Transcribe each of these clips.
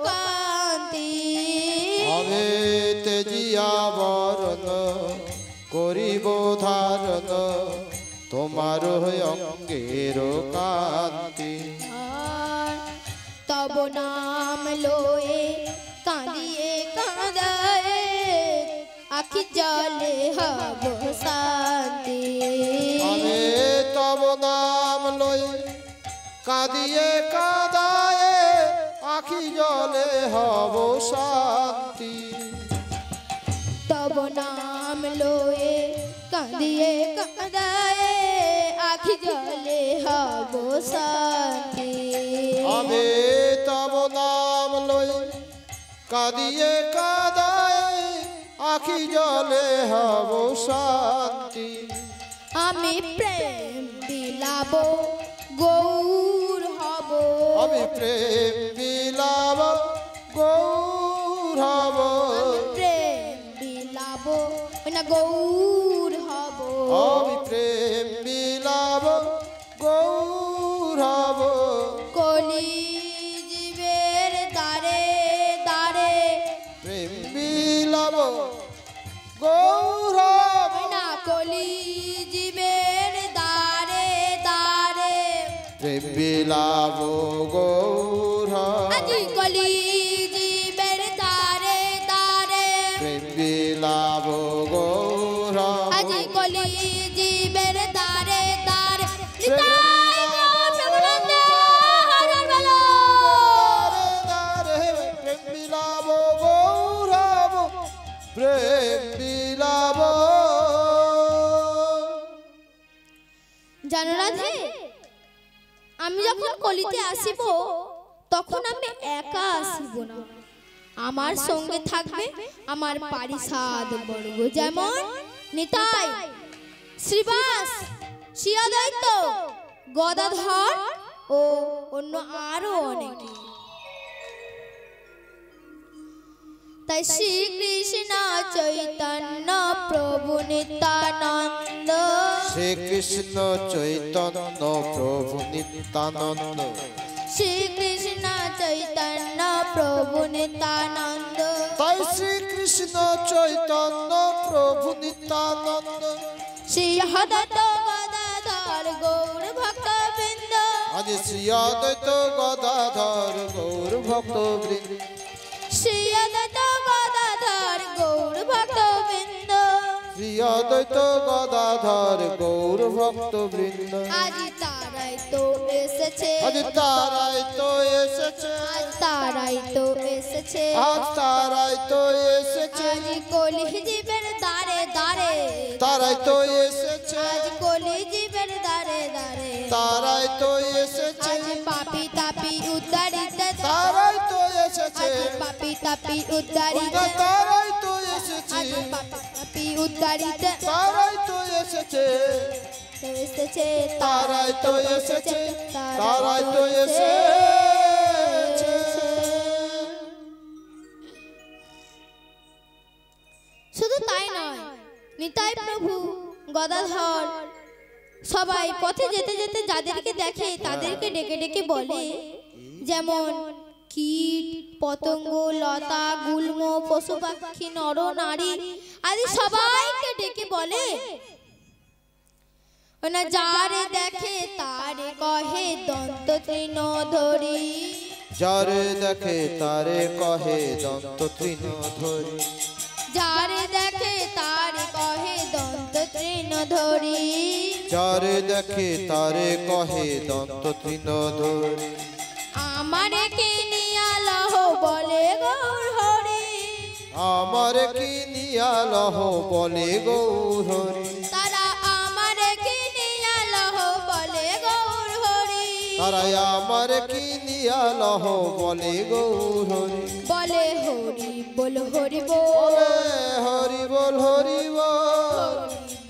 কান্তি আমি তেজিয়া বরণ করিব ধারণ তোমার অঙ্গের কান্তি তব নাম লয়ে কাঁদিয়ে কাঁদায়ে আখি জলে হব শান্তি আমি তব নাম লয়ে কাঁদিয়ে কাঁদায়ে আখি জলে হব শান্তি তব নাম লয়ে কাঁদিয়ে কাঁদায়ে আখি জলে হব শান্তি আমি তব নাম লয়ে কাঁদিয়ে কাঁদায়ে আখি জলে হব শান্তি আমি প্রেম বিলাব গৌর হব আমি প্রেম বিলাব গৌর হব প্রেম বিলাব না গৌর হব আমি প্রেম বিলাব গৌর হব কলি জীবের দ্বারে দ্বারে প্রেম বিলাব গৌর হব না কলি জীবের দ্বারে দ্বারে প্রেম বিলাব গৌর হব আজি কলি জীবের দ্বারে দ্বারে প্রেম বিলাব গৌর হব আজি কলি জীবের দ্বারে দ্বারে নিতাই গৌর প্রেমানন্দ হরে বলো প্রেম বিলাব গৌর হব প্রেম বিলাব জানো রাধে আমি যখন কলিতে আসিব তখন আমি একা আসিব না আমার সঙ্গে থাকবে আমার পারিষদ বর্গ যেমন নিতাই শ্রীবাস শিয়াদৈত্য গদাধর ও অন্য আরো অনেকে তাই শ্রীকৃষ্ণ চৈতন্য প্রভু নিত্যানন্দ শ্রীকৃষ্ণ চৈতন্য প্রভু নিত্যানন্দ শ্রীকৃষ্ণ চৈতন্য প্রভু নিত্যানন্দ তাই শ্রীকৃষ্ণ চৈতন্য প্রভু নিত্যানন্দ শ্রী হদত গদাধর গৌর ভক্তবৃন্দ আজ শ্রী অদ্বৈত গদাধর গৌর ভক্তবৃন্দ শ্রী হদত গদাধর গৌর ভক্তবৃন্দ শ্রী অদ্বৈত গদাধর গৌর ভক্তবৃন্দ আজ তারাই তো এসেছে আজ তারাই তো এসেছে আজ তারাই তো এসেছে আজ তারাই তো এসেছে আজ কলি জীবের দ্বারে দ্বারে তারাই তো এসেছে আজ কলি জীবের দ্বারে দ্বারে তারাই তো এসেছে আজ পাপি তাপি উদ্ধারিত তারাই তো এসেছে আজ পাপি তাপি উদ্ধারিত তারাই তো এসেছে আজ পাপি তাপি উদ্ধারিত তারাই তো এসেছে এসেছে তারাই তো এসেছে তারাই তো এসেছে শুধু তাই নয় নিতাই প্রভু গদাধর সবাই পথে যেতে যেতে যাদেরকে দেখে তাদেরকে ডেকে ডেকে বলে যেমন কীট পতঙ্গ লতা গুল্ম পশু পাখি নর নারী আদি সবাইকে ডেকে বলে না যারে দেখে তারে কহে দন্ত তৃণ ধরি যারে দেখে তারে কহে দন্ত তৃণ ধরি যারে দেখে তারে কহে দন্ত তৃণ ধরি যারে দেখে তারে কহে দন্ত তৃণ ধরি আমারে কে নিয়ালহ বলে গৌর হরি আমার কি নিয়ালহ বলে গৌর হরি তারা আমারে কে নিয়ালহ বলে গৌর হরি তারা আমার কি নিয়ালহ বলে গৌর হরি বলে হরি বল হরি বলে বল হরি বল হরি বল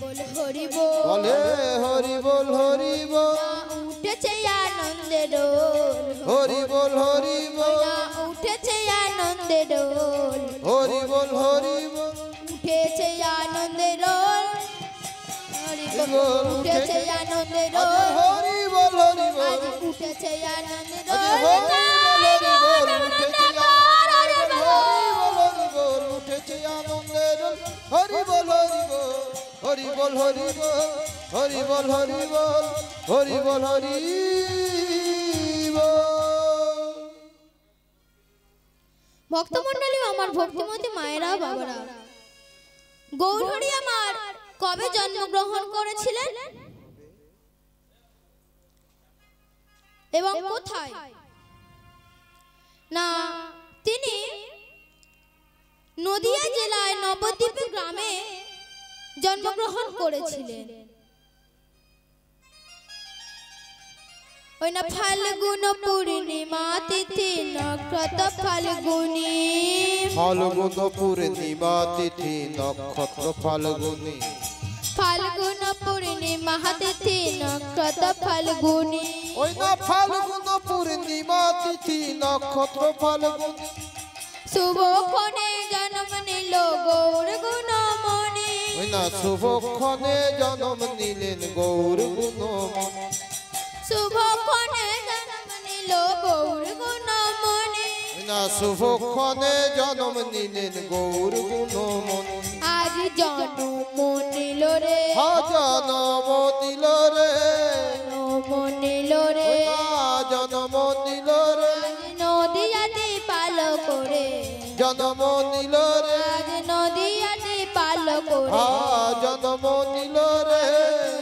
বল হরি বল বলে হরি বল হরি বল উঠেছে আনন্দের ডোল হরি বল হরি বল উঠেছে আনন্দের ডোল হরি বল হরি বল উঠেছে আনন্দের ডোল উঠেছে আনন্দের ডোল হরি বল হরি বল আজ উঠেছে আনন্দের হরি বল হরি বল উঠেছে হরি বল হরি বল হরি বল হরি বল হরি বল হরি বল হরি বল। ভক্তমণ্ডলী, আমার ভক্তিমতী মায়েরা বাবারা, গৌরহরি আমার কবে জন্মগ্রহণ করেছিলেন এবং কোথায়? না, তিনি নদিয়া জেলায় নবদ্বীপ গ্রামে জন্মগ্রহণ করেছিলেন। ওই না ফাল্গুন পূর্ণিমা তিথি নক্ষত্র ফাল্গুনি, ফাল্গুন পূর্ণিমা তিথি নক্ষত্র ফাল্গুনি, ফাল্গুন পূর্ণিমা তিথি নক্ষত্র ফাল্গুনি, ওই না ফাল্গুন পূর্ণিমা তিথি নক্ষত্র ফাল্গুনি, শুভক্ষণে জন্ম নিল গৌর গুণমণি, ওই না শুভক্ষণে জন্ম নিলেন গৌর গুণমণি, শুভক্ষণে জন্ম নিল গৌর গুণমণি, ওই না শুভক্ষণে জন্ম নিলেন গৌর গুণমণি। আজ জন্ম নিল রে, জন্ম নিল রে, জন্ম নিল রে, জন্ম নিল রে, নদিয়াতে পাল করে, জন্ম নিল রে, আজ নদিয়াতে পাল করে, জন্ম নিল রে,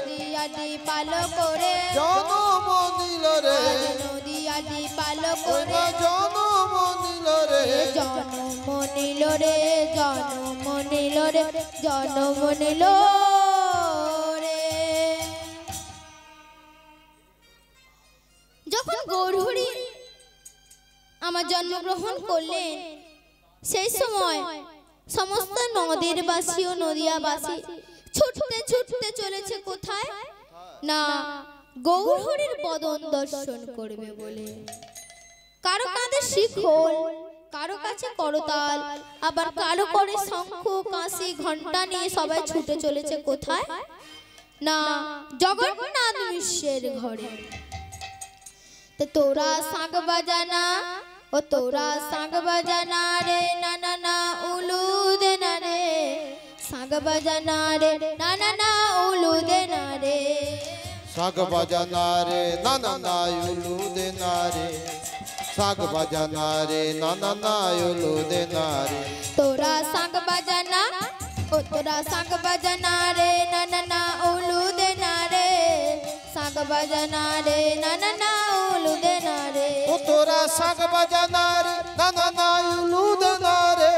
নদিয়াতে পাল করে, জন্ম নিল রে, নদিয়াতে পাল করে, জন্ম নিল রে, জন্ম নিল রে, জন্ম নিল রে, জন্ম নিল রে। যখন গৌরহরি আমার জন্মগ্রহণ করলেন, সেই সময় সমস্ত নদের বাসী ও নদিয়াবাসী ছুটতে ছুটতে চলেছে কোথায়? না, গৌরহরির বদন দর্শন করবে বলে। কারো কাঁধে শিখল, কারো কাছে করতাল, আবার কারো করে শঙ্খ কাঁসি ঘন্টা নিয়ে সবাই ছুটে চলেছে কোথায়? না, জগন্নাথ মিশ্রের ঘরে। তো তোরা শাঁখ বাজানা, ও তোরা শাঁখ বাজানা রে, না না না উলু দে না রে, শাঁখ বাজানা রে, না না না উলু দে না রে, শাঁখ বাজানা রে, না না না উলু দে না রে, শাঁখ বাজানা রে, না না না উলু দে না রে, তোরা শাঁখ বাজানা, ও তোরা শাঁখ বাজানা রে, না না না উলু দে না রে, শাঁখ বাজানা রে, না না না উলু দে না রে, ও তোরা শাঁখ বাজানা রে, না না না উলু দে না রে,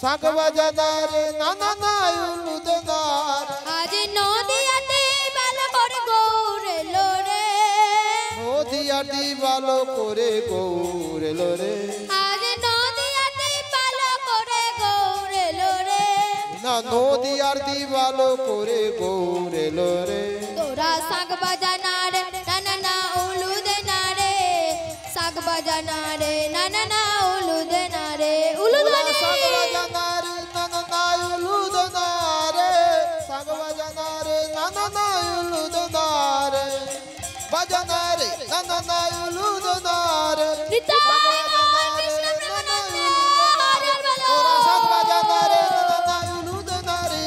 শাঁখ বাজানা রে, না না না উলু দে না রে। আজ নদিয়াতে বাল করে গৌর এলো রে, নদিয়াটি ভালো করে গৌর এলো রে, আজ নদিয়াতে বাল করে গৌর এলো রে, না নদিয়ার দি ভালো করে গৌর এলো রে, তোরা শাঁখ বাজানা রে, না না না উলু দে না রে, শাঁখ বাজানা রে, না না না উলু দে না রে, উলু দে না শাঁখ রে। বাজানা রে, না না না উলু দে না রে, শাঁখ বাজানা রে, না না না উলু দে না রে, বাজানা রে, না না না উলু দে না রে, নিতাই গৌর কৃষ্ণ প্রেমানন্দে হরে বলো। তোরা শাঁখ বাজানা রে, না না না উলু দে না রে,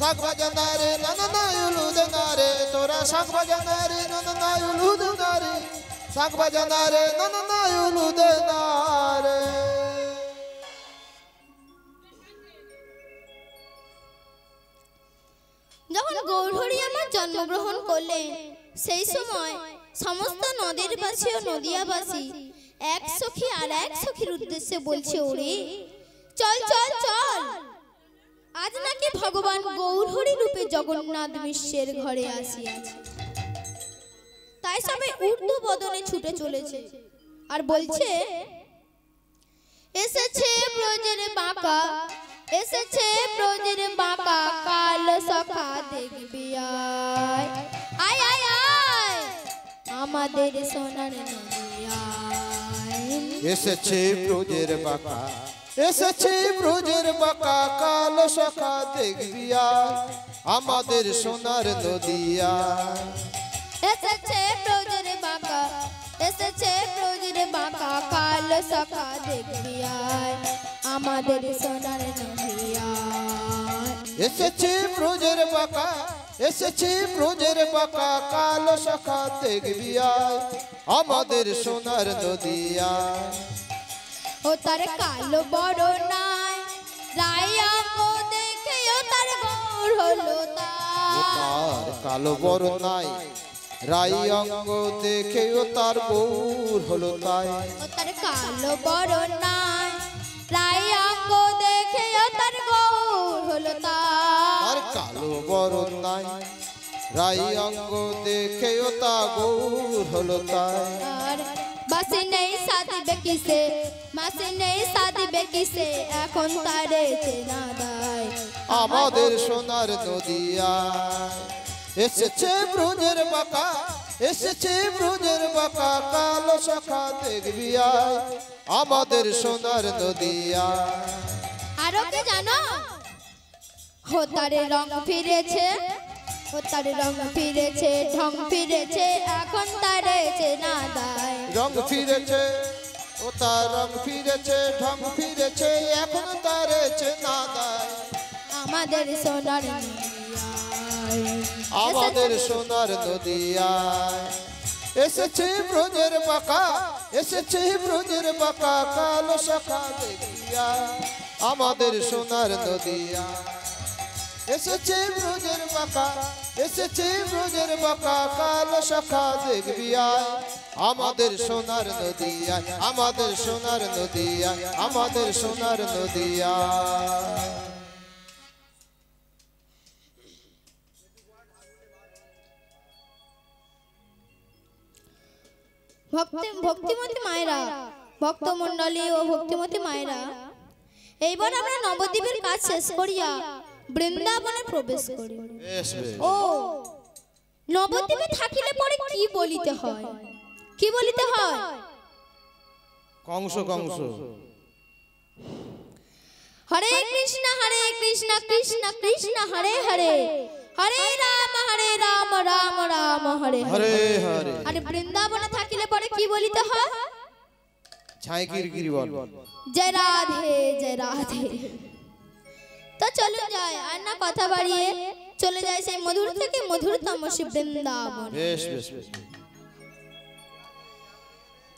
শাঁখ বাজানা রে, না না না উলু দে না রে, তোরা শাঁখ বাজানা রে, না না না উলু দে না রে, শাঁখ বাজানা রে, না না না উলু দে না রে। যখন গৌরহরি আমার জন্মগ্রহণ করলেন, সেই সময় সমস্ত নদের বাসী ও নদিয়াবাসী এক সখী আর এক সখীর উদ্দেশ্যে বলছে, ওরে চল চল চল, আজ নাকি ভগবান গৌরহরি রূপে জগন্নাথ মিশ্রের ঘরে আসিয়াছে। তাই সবাই ঊর্ধ্ব বদনে ছুটে চলেছে আর বলছে, এসেছে ব্রজের বাঁকা, এসেছে ব্রজের বাঁকা, কাল সখা দেখবি আয়, আয় আয় আয় আমাদের সোনার নদিয়ায়, এসেছে ব্রজের বাঁকা, এসেছে ব্রজের বাঁকা, কাল সখা দেখবি আয়, আমাদের সোনার নদিয়া, এসেছে ব্রজের বাঁকা, এসেছে ব্রজের বাঁকা, কাল সখা দেখবি আয় আমাদের সোনার নদিয়ায়। এসেছে ব্রজের বাঁকা এসেছে ব্রজের বাঁকা কালো শাখা দেখবি আয় আমাদের সোনার নদিয়ায় ও তার কালো বড় নাই রায়াঙ্গ দেখে ও তার গৌর হলো তার কালো বড় নাই রাই অঙ্গ দেখেও তার গৌর হলো তাই ও তার কালো বড় নাই রায়াঙ্গ দেখে ও তার গৌর হলো তার কালো বড় নাই রাই অঙ্গ দেখেও তা গৌর হলো তাই আর বাসে নেই সাদিবে কিসে মাসে নেই সাদিবে কিসে এখন তারে চেনা দায় আমাদের সোনার নদিয়ায় এসেছে ব্রজের বাঁকা এসেছে ব্রজের বাঁকা কালো শাখা দেখবি আয় আমাদের সোনার নদিয়ায় আরো কি জানো ও তারে রং ফিরেছে ও তার রং ফিরেছে ঢং ফিরেছে এখন তারে চেনা দায় রং ফিরেছে ও তার রং ফিরেছে ঢং ফিরেছে এখন তারে চেনা দায় আমাদের সোনার আমাদের সোনার নদিয়ায় এসেছে ব্রজের বাঁকা এসেছে ব্রজের বাঁকা কালো শাখা দেখিয়া আমাদের সোনার নদিয়ায় এসেছে ব্রজের বাঁকা এসেছে ব্রজের বাঁকা কালো শাখা দেখবি আয় আমাদের সোনার নদিয়ায় আমাদের সোনার নদিয়ায় আমাদের সোনার নদিয়ায় ভক্তিমতী মায়েরা ভক্তমণ্ডলী ও ভক্তিমতী মায়েরা এইবার আমরা নবদ্বীপের কাজ শেষ করিয়া বৃন্দাবনে প্রবেশ করি ও নবদ্বীপে থাকিলে পরে কি বলিতে হয় কি বলিতে হয় কংস কংস হরে কৃষ্ণ কৃষ্ণ কৃষ্ণ হরে হরে হরে রাম রাম রাম হরে হরে হরে আরে বৃন্দাবনে থাকিলে পরে কি বলিতে হয় ছাই কিরকিরি বল জয় রাধে তো চলুন যাই আর না কথা বাড়িয়ে চলে যায় সেই মধুর থেকে মধুরতম সে বৃন্দাবন বেশ বেশ বেশ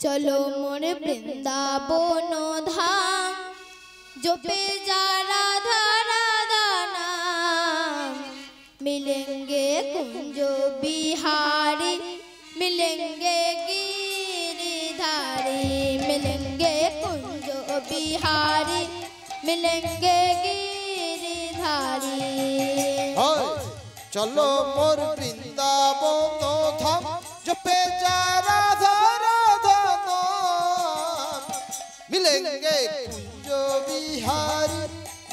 চলো মোরে বৃন্দাবন ধাম জপে যা রাধা রাধা নাম मिलेंगे कुंज बिहारी मिलेंगे गिरिधारी मिलेंगे कुंज बिहारी मिलेंगे गिरिधारी चलो मोर वृंदावन धाम जपे जा राधा राधा नाम मिलेंगे कुंज बिहारी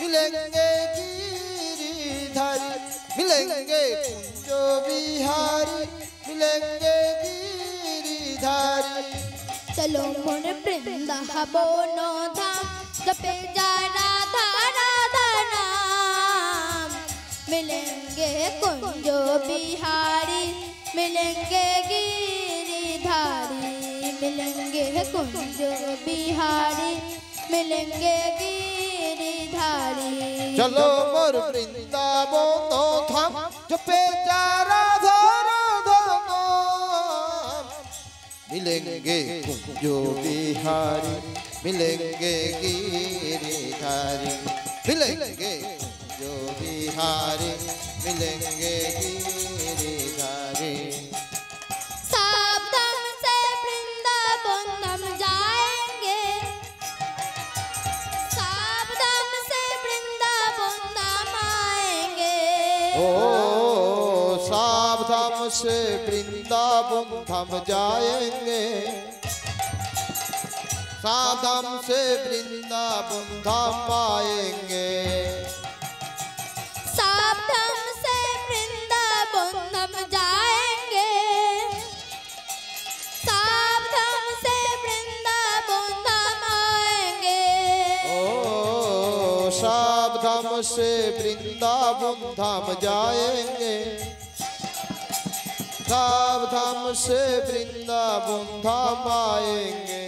मिलेंगे गिरिधारी मिलेंगे कुंज बिहारी मिलेंगे गिरिधारी चलो मोर वृंदावन धाम जपे जा राधा राधा नाम मिलेंगे कुंज बिहारी मिलेंगे गिरिधारी मिलेंगे कुंज बिहारी मिलेंगे गिरिधारी चलो मोर वृंदावन धाम जपे जा राधा राधा नाम मिलेंगे कुंज बिहारी मिलेंगे गिरिधारी मिलेंगे कुंज बिहारी मिलेंगे गिरिधारी सावधान से वृंदावन हम जाएंगे सावधान से वृंदावन हम आएंगे ओ सावधान से वृंदावन हम जाएंगे सावधान से वृंदावन धाम आएंगे सावधान से वृंदावन हम जाएंगे सावधान से वृंदावन हम आएंगे ओ सावधान से वृंदावन धाम जाएंगे सावधान से वृंदावन धाम आएंगे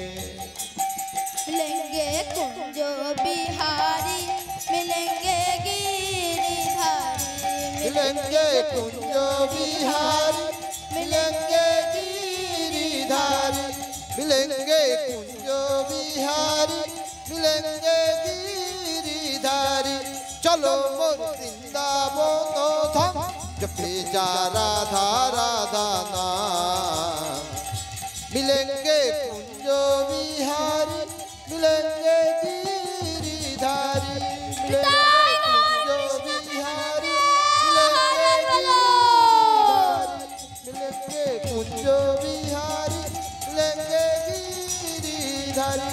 मिलेंगे कुंज बिहारी मिलेंगे गिरिधारी मिलेंगे कुंज बिहारी मिलेंगे गिरिधारी मिलेंगे कुंज बिहारी मिलेंगे गिरिधारी चलो मोर वृंदावन धाम जपे जा राधा राधा नाम मिलेंगे कुंज बिहारी मिलेंगे गिरिधारी मिलेंगे कुंज बिहारी मिलेंगे कुंज बिहारी मिलेंगे गिरिधारी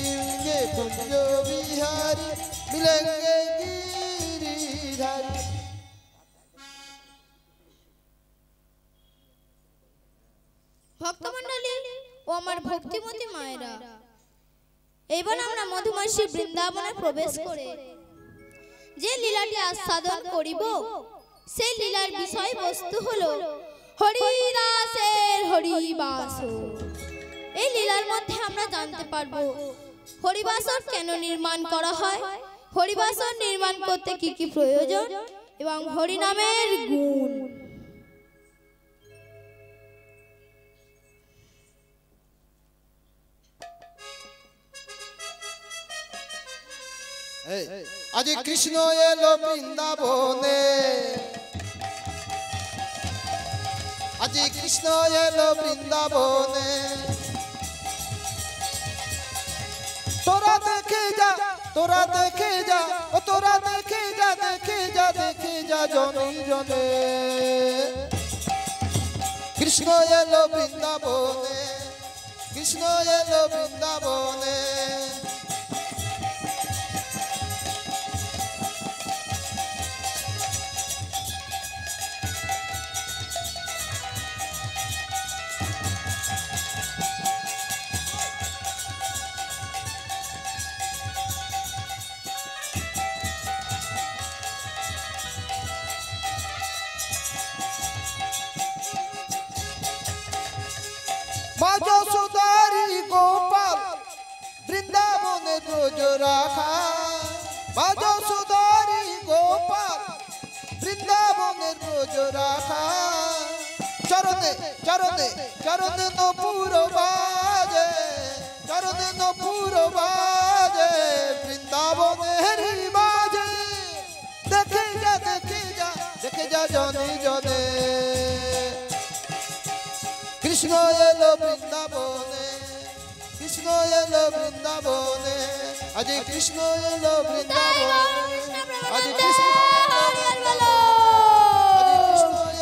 मिलेंगे कुंज बिहारी मिलेंगे गिरिधारी। ভক্তমণ্ডলী ও আমার ভক্তিমতী মায়েরা, এবার আমরা মধুমাসী বৃন্দাবনে প্রবেশ করে যে লীলাটি আস্বাদন করিব সেই লীলার বিষয়বস্তু হলো হরিদাসের হরিবাস। এই লীলার মধ্যে আমরা জানতে পারবো হরিবাসর কেন নির্মাণ করা হয়, হরিবাসর নির্মাণ করতে কি কি প্রয়োজন এবং হরিনামের গুণ। आज कृष्ण एलो वृंदावने आज कृष्ण एलो वृंदावने तोरा देखे जा तोरा देखे जा ओ तोरा देखे जा देखे जा देखे जा जनी जने कृष्ण एलो वृंदावने कृष्ण एलो वृंदावने बाजो सुधारी गोपाल वृंदावन रोज राखा बाजो सुधारी गोपाल वृंदावन रोज राखा चरणे चरणे चरणे नो पूरो बाजे चरणे नो पूरो बाजे वृंदावन हरि बाजे देखे जा जने जने कृष्ण एलो वृंदावने कृष्ण एलो वृंदावने आज कृष्ण एलो वृंदावने आज कृष्ण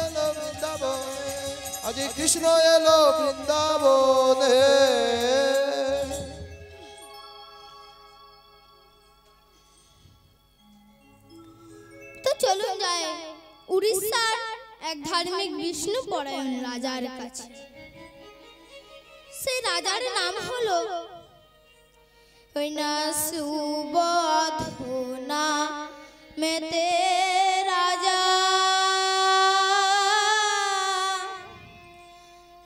एलो वृंदावने आज कृष्ण एलो वृंदावने। তো চলুন যায় উড়িষ্যার এক ধার্মিক বিষ্ণু পরায়ণ রাজার কাছে। সেই রাজার নাম হলো সুবোধনা মেতে রাজা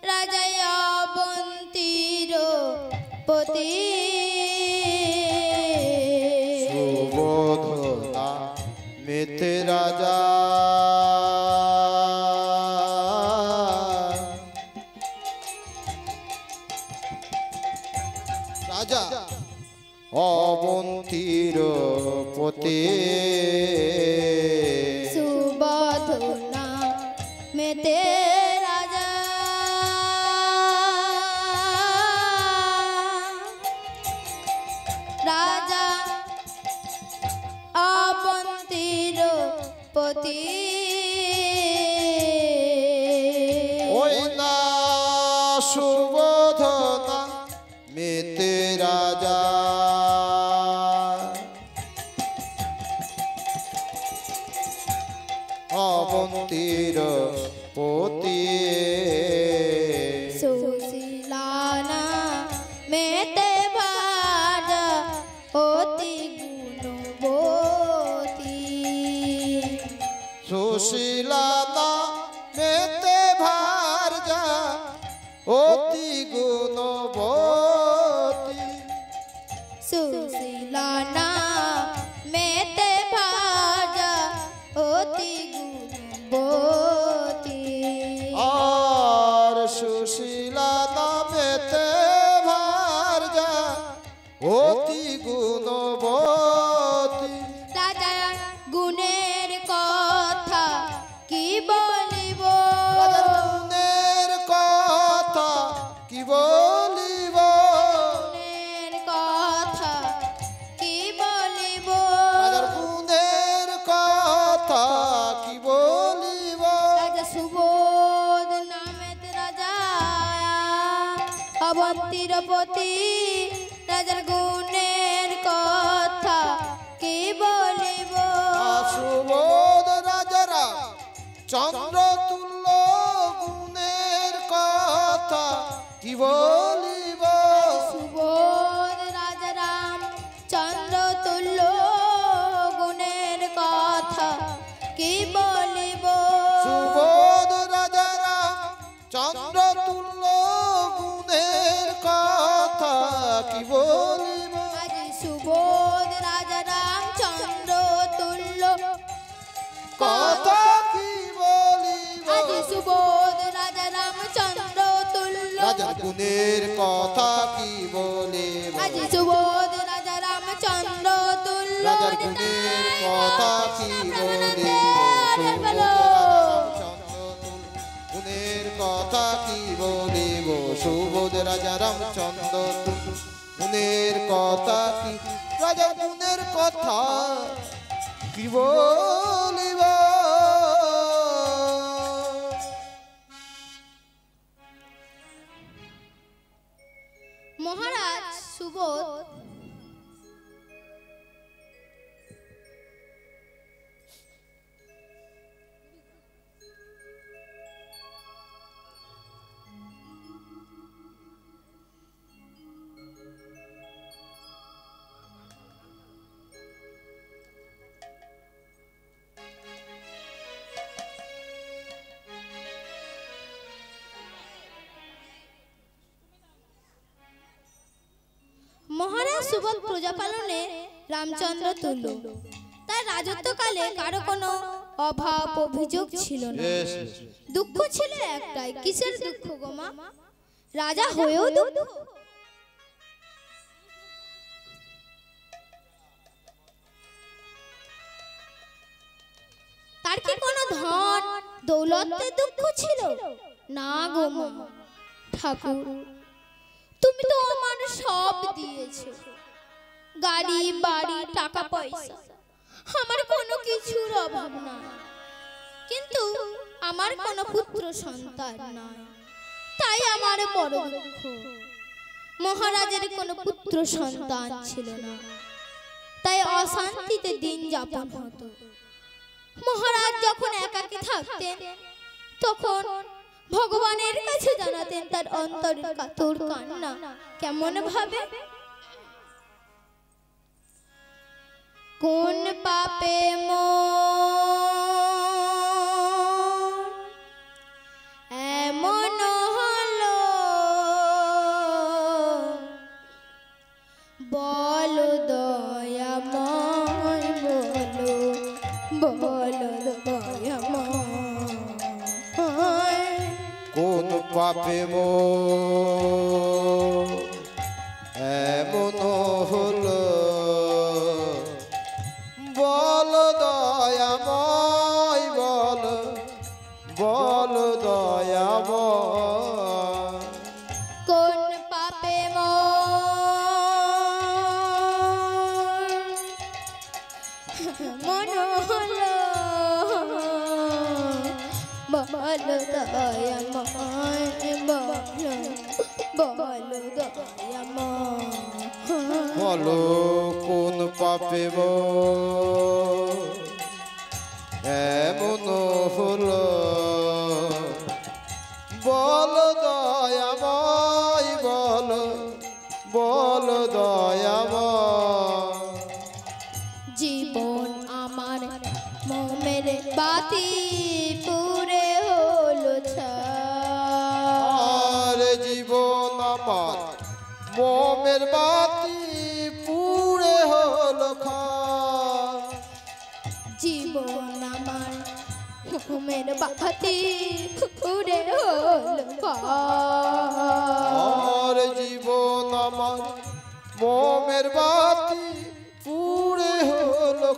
রাজা অবন্তীর পতি सुबोधना मेते राजा राजा अवंतीर पति सुबोधना मेते राजा राजा अवंतीर पति ओइना सुबोधना मेते राजा अवंतीर पति सुशीलाना मेते भाजा अति गुणवती सुशीलाना मेते भारजा अति गुणवती सुशीलाना मेते भाजा अति गुणवती অবন্তীর পতি রাজার গুণের কথা কি বলিব সুবোধ রাজারা চন্দ্র তুল্য গুণের কথা কি বলিব সুবোধ রাজারাম চন্দ্র তুল্য গুণের কথা কি বলিব সুবোধ রাজারা চন্দ্র তুল্য গুণের কথা কি বলিব আজ সুবোধ রাজারাম চন্দ্র তুল্য কথা কি বলিব আজ সুবোধ রাজারাম চন্দ্র তুল্য রাজার গুণের কথা কি বলিব আজ সুবোধ রাজারাম চন্দ্র তুল্য রাজার গুণের কথা কি বলিব গুণের কথা কি বলিব সুবোধ রাজা রামচন্দ্র গুণের কথা কি রাজার গুণের কথা কি বলিব মহারাজ সুবোধ মহারাজ সুবোধ প্রজা পালনে রামচন্দ্র তুল্য তার রাজত্বকালে কারো কোনো অভাব অভিযোগ ছিল না দুঃখ ছিল একটাই কিসের দুঃখ গো মা রাজা হয়েও দুঃখ তার কি কোনো ধন দৌলতের দুঃখ ছিল না গো মা ঠাকুর তুমি তো আমার সব দিয়েছো গাড়ি বাড়ি টাকা পয়সা আমার কোনো কিছুর অভাব নাই কিন্তু আমার কোনো পুত্র সন্তান নাই তাই আমার বড় দুঃখ মহারাজের কোনো পুত্র সন্তান ছিল না তাই অশান্তিতে দিন যাপন হতো মহারাজ যখন একাকী থাকতেন তখন ভগবানের কাছে জানাতেন তার অন্তরের কাতর কান্না কেমন ভাবে কোন পাপে এমন হলো বলো দয়াময় বলো বলো দয়াময় কোন পাপে এমন হলো বল দয়াময় বল বল দয়াময় কোন পাপে মন হলো বল দয়াময় বল দয়াময় বলো কোন পাপে এমন হলো বল দয়াময় বল বল দয়াময় জীবন আমার মোমের বাতি পুরে হলো আর জীবন আমার মোমের বাতি পুরে হলো জীবন আমার মোমের বাতি পুরে হলো আর জীবন আমার মোমের বাতি পুরে হলো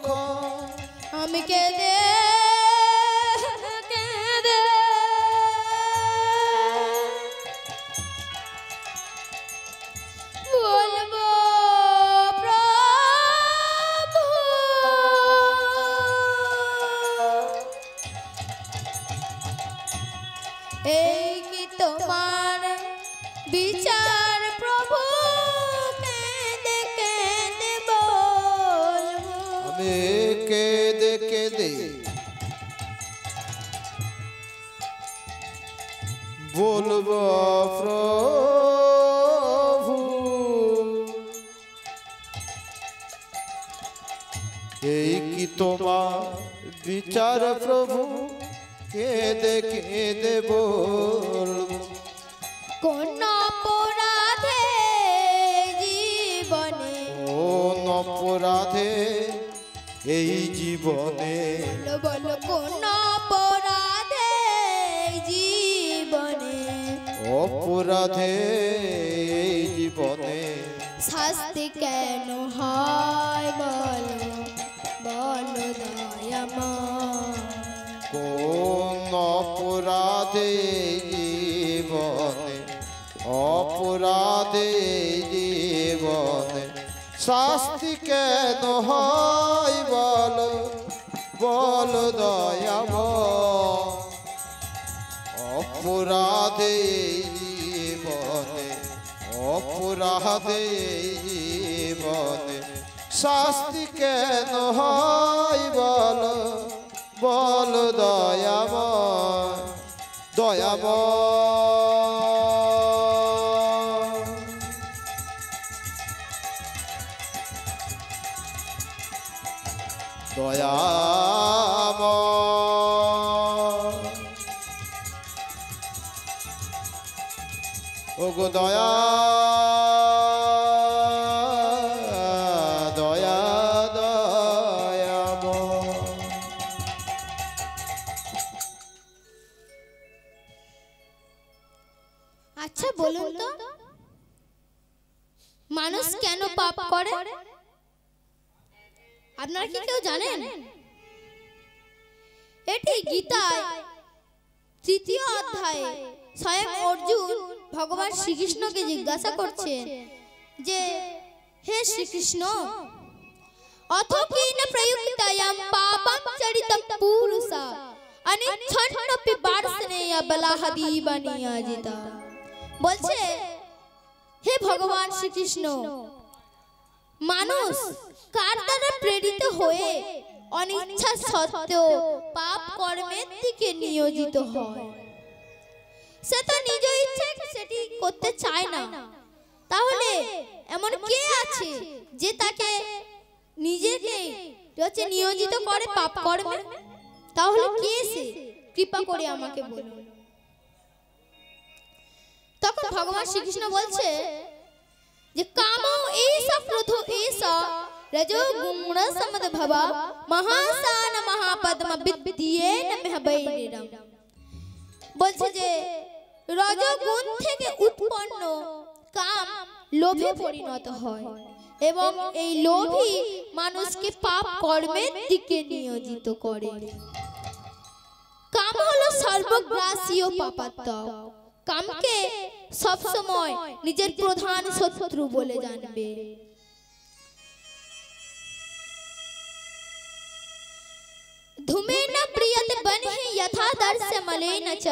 আমি কেঁদে কেঁদে বলবো প্রভু এই কি তোমার বিচার প্রভু কেঁদে কেঁদে বলবো, আমি কেঁদে কেঁদে বলবো প্রভু, এই কি তোমার বিচার প্রভু কেঁদে কেঁদে বলবো। কোন অপরাধে জীবনে, কোন অপরাধে এই জীবনে, বলো কোন অপরাধে জীবনে, অপরাধে এই জীবনে শাস্তি কেন হয় বলো, বলো দয়াময়। কোন অপরাধে জীবনে, অপরাধে জীবনে শাস্তি কেন হয় বলো, বলো দয়াময়। অপরাধে জীবনে, অপরাধে জীবনে শাস্তি কেন হয় বলো, বলো দয়াময়, দয়াময়। দয়াময় ওগো দয়া, দয়া দয়াময়। আচ্ছা বলুন তো, মানুষ কেন পাপ করে? আপনারা কি কেউ জানেন? এটি গীতায় ৩য় অধ্যায়ে স্বয়ং অর্জুন ভগবান শ্রীকৃষ্ণকে জিজ্ঞাসা করছেন যে, হে শ্রীকৃষ্ণ, অথ কিন প্রয়ুক্তায়াম পাপম চরিতম পুরুষা অনিচ্ছন্নপি বার্ষণেয় বলাহদীবা নিয়োজিতা। বলছে, হে ভগবান শ্রীকৃষ্ণ, মানুষ কার দ্বারা প্রেরিত হয়ে অনিচ্ছা সত্ত্বেও পাপ কর্মের দিকে নিয়োজিত হয়? সে তো নিজ ইচ্ছায় সেটি করতে চায় না। তাহলে এমন কে আছে যে তাকে নিজেকে নিয়োজিত করে পাপ কর্মে? তাহলে কে সে? কৃপা করে আমাকে বলুন। তখন ভগবান শ্রীকৃষ্ণ বলছে যে, কাম এইসা ক্রোধ এইসা রজো গুণ সমদ্ভব মহাসান মহাপদ্ম বিদ্যেন মেহবৈরিরম। বলছে যে রজগুণ থেকে উৎপন্ন কাম লোভে পরিণত হয় এবং এই লোভই মানুষকে পাপ কর্মের দিকে নিয়োজিত করে। কাম হলো সর্বগ্রাসী ও পাপাত্মক। কামকে সবসময় নিজের প্রধান শত্রু বলে জানবে। ধূমেন প্রিয়তে বনহি যথা দর্শ্য মলেন চ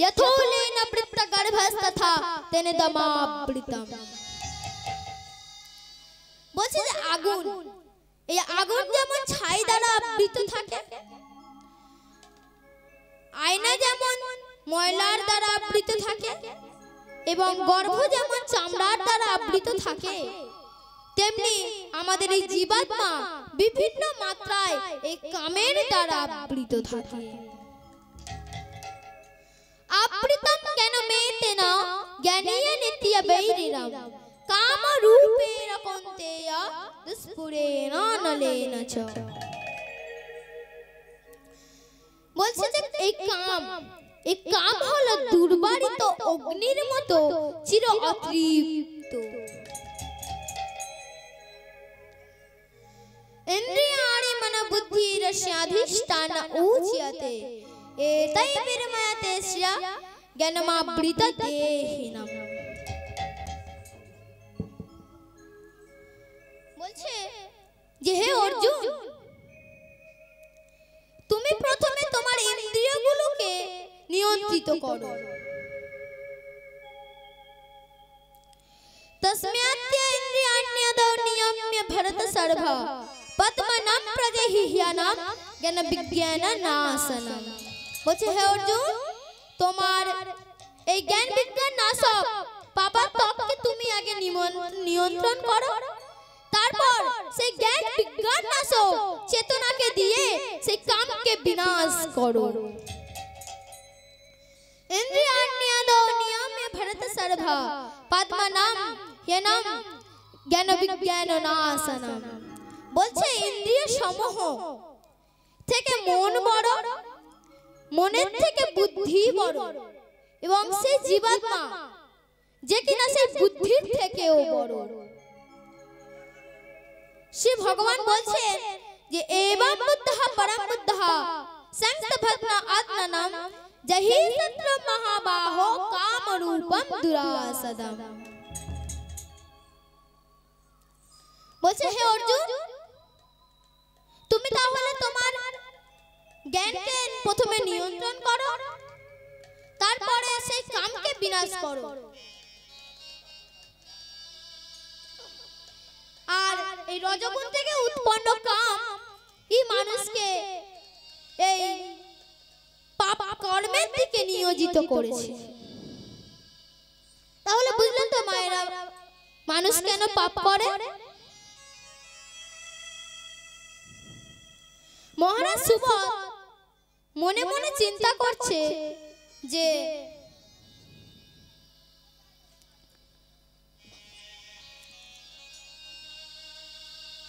যথোলেন বৃত্ত গর্ভস্তথা তেন দমাবৃতম। বলছে যে আগুন, এই আগুন যেমন ছাই দ্বারা আবৃত থাকে, আয়না যেমন ময়লার দ্বারা আবৃত থাকে এবং গর্ভ যেমন চামড়ার দ্বারা আবৃত থাকে, তেমনি আমাদের এই জীবাত্মা বিভিন্ন মাত্রায় এই কামের দ্বারা আবৃত থাকে। আবৃতম কেন মেতেনা জ্ঞানীয় নিত্য বৈরিরম কাম রূপের কন্তেয় দুষ্পুরেণ নলেন চ। বলছে যে এই কাম হলো দুর্বারিত অগ্নির মতো চির অতৃপ্ত। ইন্দ্রিয়াণি মন বুদ্ধিরস্যাধিষ্ঠান উচ্যতে এতৈ বিরময়তে স্য জ্ঞানমাবৃত দেহিনাম। বলছে যে হে অর্জুন, তুমি প্রথমে তোমার ইন্দ্রিয়গুলোকে নিয়ন্ত্রিত করো। तस्म्यात्य इंद्रियाण्यदो नियम्य भरत सर्व पद्मनाम प्रजहिह्यानाम ज्ञान विज्ञान नाशनम। বলছে হে অর্জুন, তোমার এই জ্ঞান বিজ্ঞান নাশক পাপার ত্বককে তুমি আগে নিয়ন্ত্রণ করো, তারপর সেই জ্ঞান বিজ্ঞান নাশক চেতনাকে দিয়ে সেই কামকে বিনাশ করো। इंद्रियाण्यदो नियम्य भरत सर्व पद्मनाम ह्यानाम ज्ञान विज्ञान नाशनम। বলছে ইন্দ্রিয় সমূহ থেকে মন বড়, মনের থেকে বুদ্ধি বড়, এবং সেই জীবাত্মা যে কিনা সেই বুদ্ধির থেকেও বড়। শ্রী ভগবান বলছেন যে এবং বুদ্ধঃ পরম বুদ্ধঃ সংস্থভগ্ন আত্মনাম জহি সত্র মহাবাহো কাম রূপম দুরাসদম। বলছে হে অর্জুন, তুমি তাহলে তোমার জ্ঞানকে প্রথমে নিয়ন্ত্রণ করো, তারপরে সেই কামকে বিনাশ করো। আর এই রজগুণ থেকে উৎপন্ন কাম এই মানুষকে এই পাপ কর্মের দিকে নিয়োজিত করেছে। তাহলে বুঝলেন তো মায়েরা, মানুষ কেন পাপ করে? মহারাজ সুবোধ মনে মনে চিন্তা করছে যে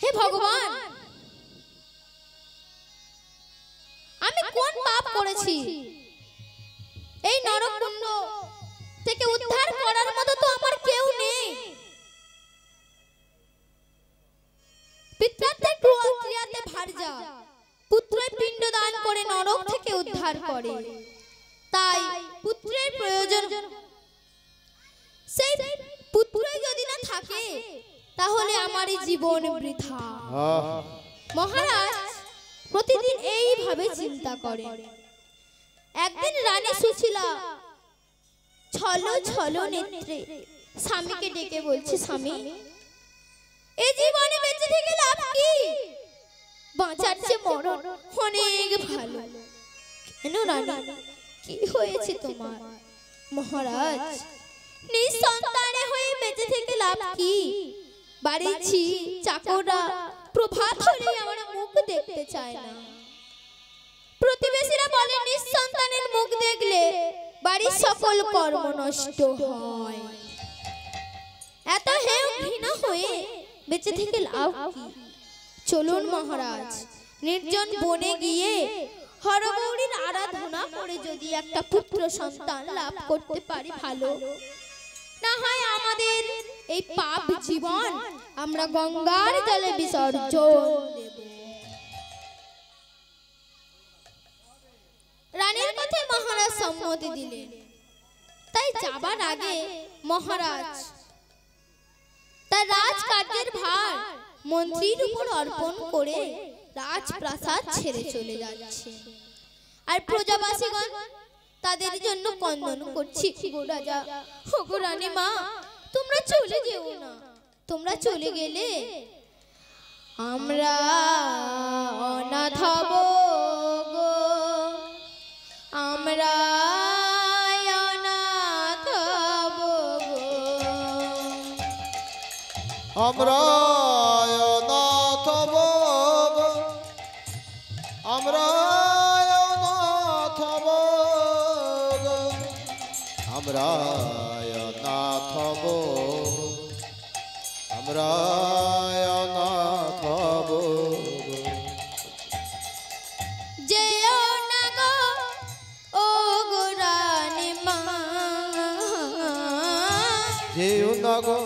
হে ভগবান, আমি কোন পাপ করেছি? এই নরকুণ্ড থেকে উদ্ধার করার মতো তো আমার কেউ নেই। পিতৃত্বের ক্রিয়াতে ভার্যা পুত্রের পিণ্ড দান করে নরক থেকে উদ্ধার করে, তাই পুত্রের প্রয়োজন। সেই পুত্র যদি না থাকে তাহলে আমার জীবন বৃথা। মহারাজ প্রতিদিন এইভাবে চিন্তা করে। একদিন রানী সুশীলা ছল ছল নেত্রে স্বামীকে ডেকে বলছে, স্বামী, এই জীবনে বেঁচে থেকে লাভ কি? বাঁচার চেয়ে মরণ অনেক ভালো। কেন রানী, কি হয়েছে তোমার? মহারাজ, নিঃসন্তানে হয়ে বেঁচে থেকে লাভ কি? বাড়ির ঝি চাকররা প্রভাত হলে আমার মুখ দেখতে চায় না। প্রতিবেশীরা বলে নিঃসন্তানের মুখ দেখলে বাড়ির সকল কর্ম নষ্ট হয়। এত হেয় ঘৃণা হয়ে বেঁচে থেকে লাভ কি? চলুন মহারাজ, নির্জন বনে গিয়ে হরগৌরীর আরাধনা করে যদি একটা পুত্র সন্তান লাভ করতে পারি ভালো, না হয় আমাদের এই পাপ জীবন আমরা গঙ্গার জলে বিসর্জন দেব। রানীর কথায় মহারাজ সম্মতি দিলেন। তাই যাবার আগে মহারাজ তার রাজকার্যের ভার মন্ত্রীর উপর অর্পণ করে রাজপ্রাসাদ ছেড়ে চলে যাচ্ছে। আর প্রজাবাসীগণ তাদের জন্য কন্দন করছে, গো রাজা, গো রানী মা, তোমরা চলে যেও না। তোমরা চলে গেলে আমরা অনাথ হব গো, আমরা অনাথ হব গো, আমরা অনাথ হব গো, আমরা অনাথ হব গো, আমরা অনাথ হব, আমরা অনাথ হব গো। যেও না গো ও গো রানী মা, যেও না গো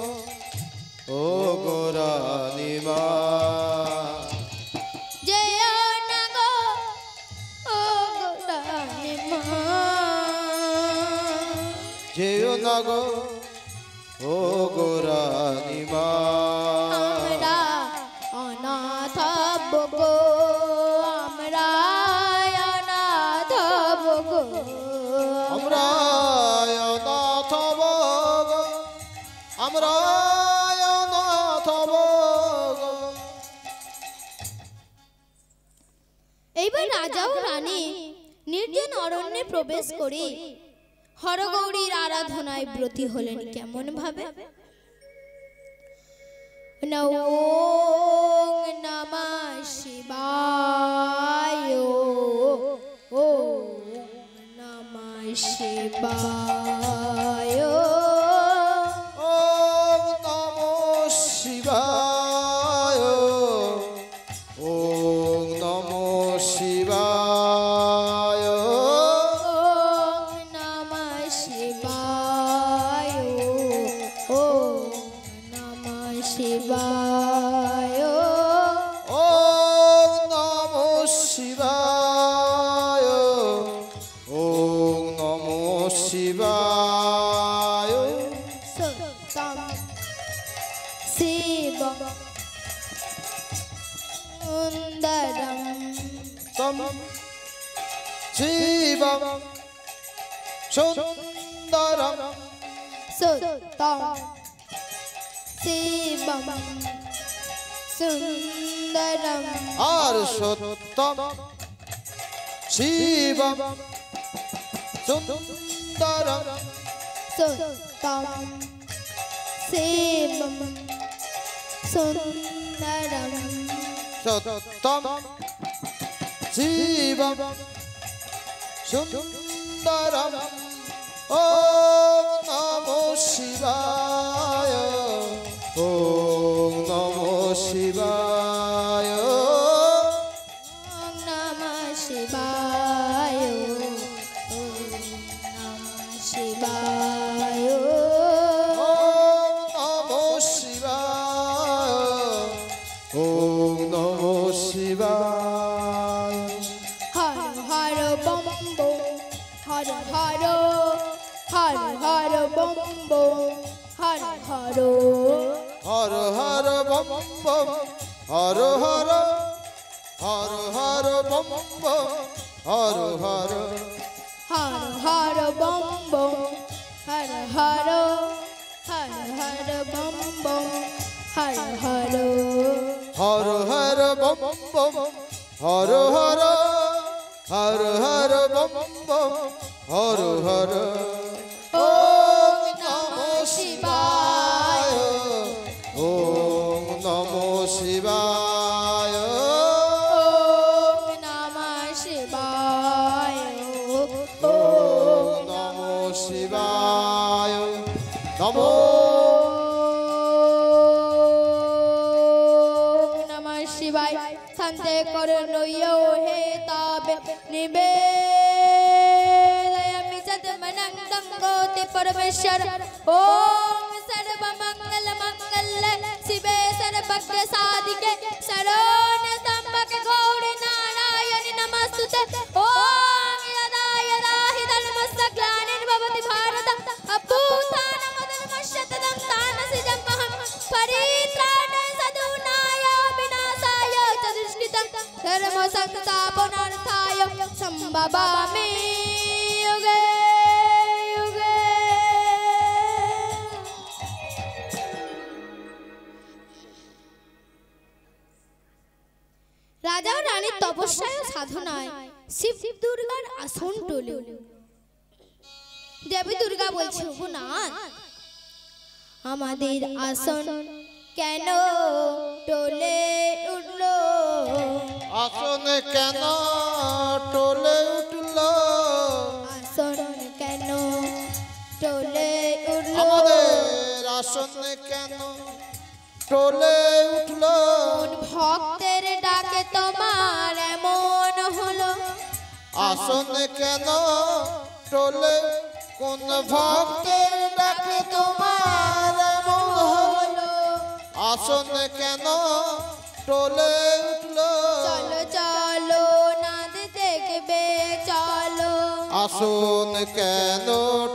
ও গো রানী মা, যেও না গো ও গো রানী মা, যেও না গো ও গো রানী মা, আমরা অনাথ হব গো, আমরা অনাথ হব গো, আমরা অনাথ হব গো, আমরা এইবার রাজা ও রানী নির্জন অরণ্যে প্রবেশ করে হরগৌরীর আরাধনায় ব্রতী হলেন। কেমন ভাবে? ওম নমঃ শিবায়, ওম নমঃ শিবায়, ওম নমঃ শিবায়, ওম নমঃ শিবায়, ওম নমঃ শিবায়, ওম নমঃ শিবায়, ওম নমঃ শিবায়, ওম নমঃ শিবায়, সতম শিবম সুন্দরম তম শিবম সুন্দরম, সতম শিবম সুন্দরম আর সত্যম শিবম সুন্দরম, সতম শিবম সুন্দরম সত্যম শিবম সুন্দরম। ওম নমঃ শিবায়, ওম নমঃ শিবায়, ওম নমঃ শিবায়, ওম নমঃ শিবায়, ওম নমঃ শিবায়, ওম নমঃ শিবায়। Har Har bomb bomb, Har Har Har Har bomb bomb, Har Har Har Har bomb bomb, Har Har Har Har bomb bomb, Har Har Har Har bomb bomb, Har Har Har Har bomb bomb, Har Har Har Har bomb bomb, Har Har Har Har bomb bomb, Har Har. ওম নমঃ শিবায়, ওম নমঃ শিবায়, ওম নমঃ শিবায়, ওম নমঃ শিবায়, নমো ওম নমঃ শিবায়। শান্তে করুণায় হে তাবে নিবেদয়ামি সদমনং গঙ্গোতি পরমেশ্বর। ওম সর্বমঙ্গল মঙ্গলে শিবে সর্বজ্ঞ সাধিকে শরণ্য ত্র্যম্বকে গৌরি নারায়ণি নমস্তুতে। ওম यदा यदा हि धर्मस्य ग्लानिर्भवति भारत अभ्युत्थानमधर्मस्य तदन्तामसिजमहं परित्राणाय साधूनाय विनाशाय च दुष्कृतं धर्मसंस्थापनार्थाय सम्भवामि युगे युगे। রাজা ও রানীর তপস্যায় ও সাধনায় শিব দুর্গার আসন টলে উঠল। দেবী দুর্গা বলছে, ওগো নাথ, আমাদের আসন কেন টলে উঠল? আসন কেন টলে উঠল? আসন কেন টলে উঠল? আমাদের আসন কেন টলে উঠল? কোন ভক্তের ডাকে তোমার এমন হলো? আসন কেন টলে, কোন ভক্তের ডাকে তোমার এমন হলো? আসন কেন টলে উঠল? চলো চলো নাদ দেখবে চলো, আসন কেন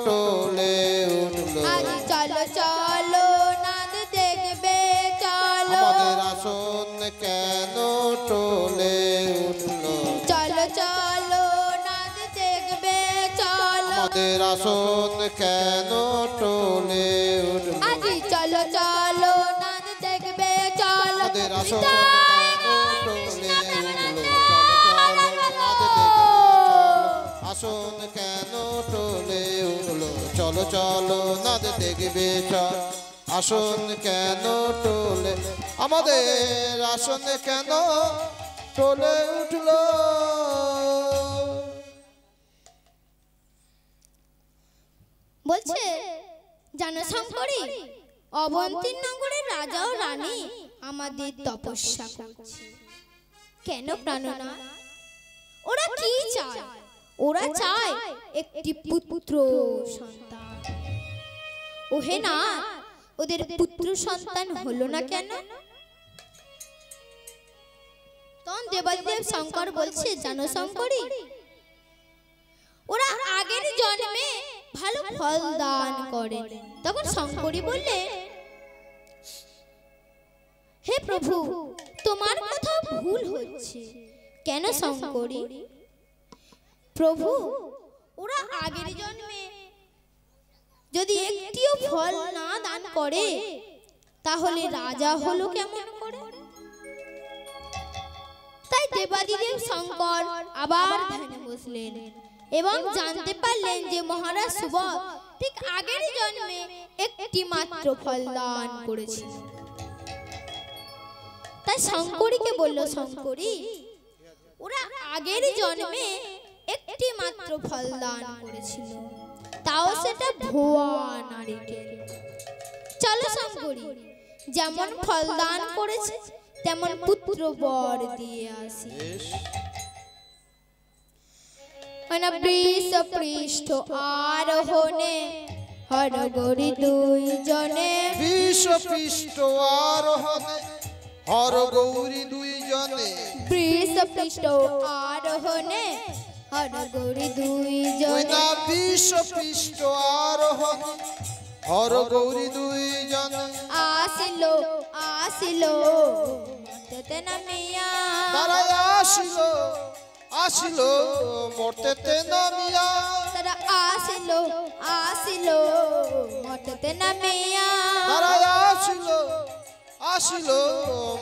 টলে উঠল? আজ চলো চলো নাদ দেখবে চলো, আমাদের আসন কেন টলে উঠল? চলো চলো নাদ দেখবে চলো, আমাদের আসন কেন টলে উঠল? আজ চলো চলো নাদ দেখবে চলো। আমাদের আসন জয় কেন কৃষ্ণ টলে উঠল? প্রেমানন্দে চলো চলো চলো চলো নাদ দেখবে চল আসন কেন টোলে আমাদের আসন কেন টোলে উঠলো বলছে জানো শঙ্করী, অবন্তীর নগরের রাজা ও রানী আমাদের তপস্যা করছে। কেন প্রাণনা? ওরা কি চায়? ওরা চায় একটি পুত্র সন্তান। ওহে না, ওদের পুত্র সন্তান হলো না কেন? তখন দেবাদিদেব শঙ্কর বলছে জানো শঙ্করী, ওরা আগের জন্মে ভালো ফল দান করে। তখন শঙ্করী বললে হে প্রভু, তোমার কথা ভুল হচ্ছে। কেন শঙ্করী? প্রভু, ওরা আগের জন্মে যদি একটিও ফল না দান করে তাহলে রাজা হলো কেমন করে? তাই দেবাদিদেব শঙ্কর আবার ধ্যানে বসলেন এবং জানতে পারলেন যে মহারাজ সুবল ঠিক আগের জন্মে একটি মাত্র ফল দান করেছিল। তাই শঙ্করীকে বলল শঙ্করী, ওরা আগের জন্মে একটি মাত্র ফল দান করেছিল, তাও সেটা ভুয়া নারকেল। চলো শঙ্করী, যেমন ফল দান করেছে তেমন পুত্র বর দিয়ে আসি। বৃষ পৃষ্ঠ আরোহণে হরগৌরী দুইজনে, বৃষ পৃষ্ঠ আরোহণে হরগৌরী দুইজনে, বৃষ পৃষ্ঠ আরোহণে হরগৌরী দুইজনে, বৃষ পৃষ্ঠ আরোহণে হরগৌরী দুইজনে আসিল আসিল মর্তেতে নামিয়া, তারা আসিল আসিল মর্তেতে নামিয়া, তারা আসিল আসিল মর্তেতে নামিয়া, তারা আসিল আসিল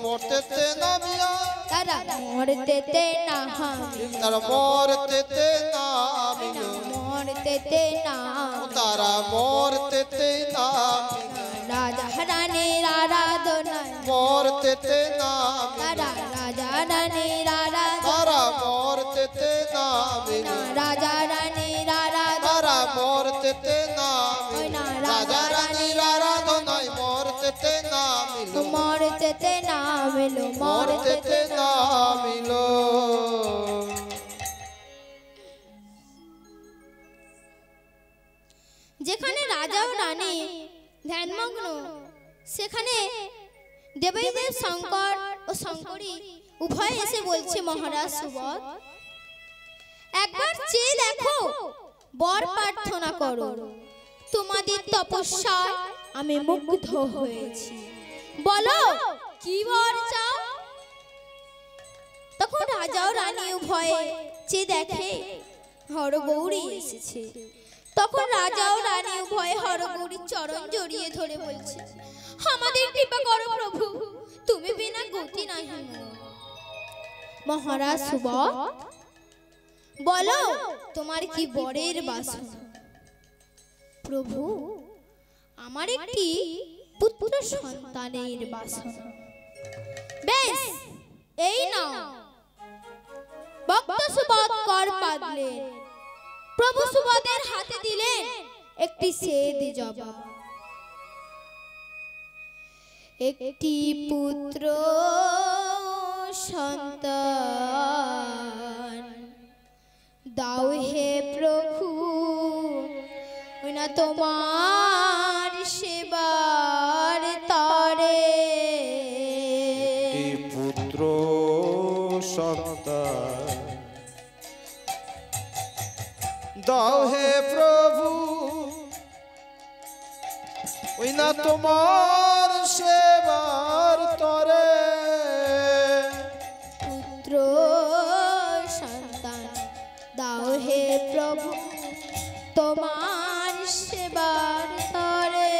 মর্তেতে নামিয়া, তারা মর্তেতে নামিল, তারা মর্তেতে নামিল, মর্তেতে নামিল, তারা মর্তেতে নামিল, রাজা রানীর আরাধনায় মর্তেতে নামিল, তারা রাজা রানীর আরাধনায়, তারা মর্তেতে নামিল, রাজা রানীর আরাধনায়, তারা মর্তেতে নামিল, রাজা রানীর আরাধনায় মর্তেতে নামিল, মর্তেতে নামিল, মর্তেতে নামিল। যেখানে রাজা ও রানী ধ্যানমগ্ন, সেখানে দেবাদিদেব শঙ্কর ও শঙ্করী উভয় এসে বলছে মহারাজ সুবল, একবার চেয়ে দেখো, বর প্রার্থনা করো। তোমাদের তপস্যায় আমি মুগ্ধ হয়েছি, বলো কি বর চাও? তখন রাজা ও রানী উভয়ে চেয়ে দেখে হরগৌরী এসেছে। তখন রাজা ও রানী উভয়ে হরগৌরীর চরণ জড়িয়ে ধরে বলছে, আমাদের কৃপা করো প্রভু, তুমি বিনা গতি নাহি। মহারাজ সুবল, বলো তোমার কি বরের বাসনা? প্রভু, আমার একটি পুত্র সন্তানের বাসনা। বেশ, এই নাও। ভক্ত সুবল কর পাদলেন, প্রভু সুবলের হাতে দিলেন একটি সেদ জবা। একটি পুত্র সন্তান দাও হে প্রভু, না তোমার সেবার তরে। পুত্র সন্তান দাও হে প্রভু, ওই না তোমার সেবার তরে। পুত্র সন্তান দাও হে প্রভু, তোমার সেবার তরে।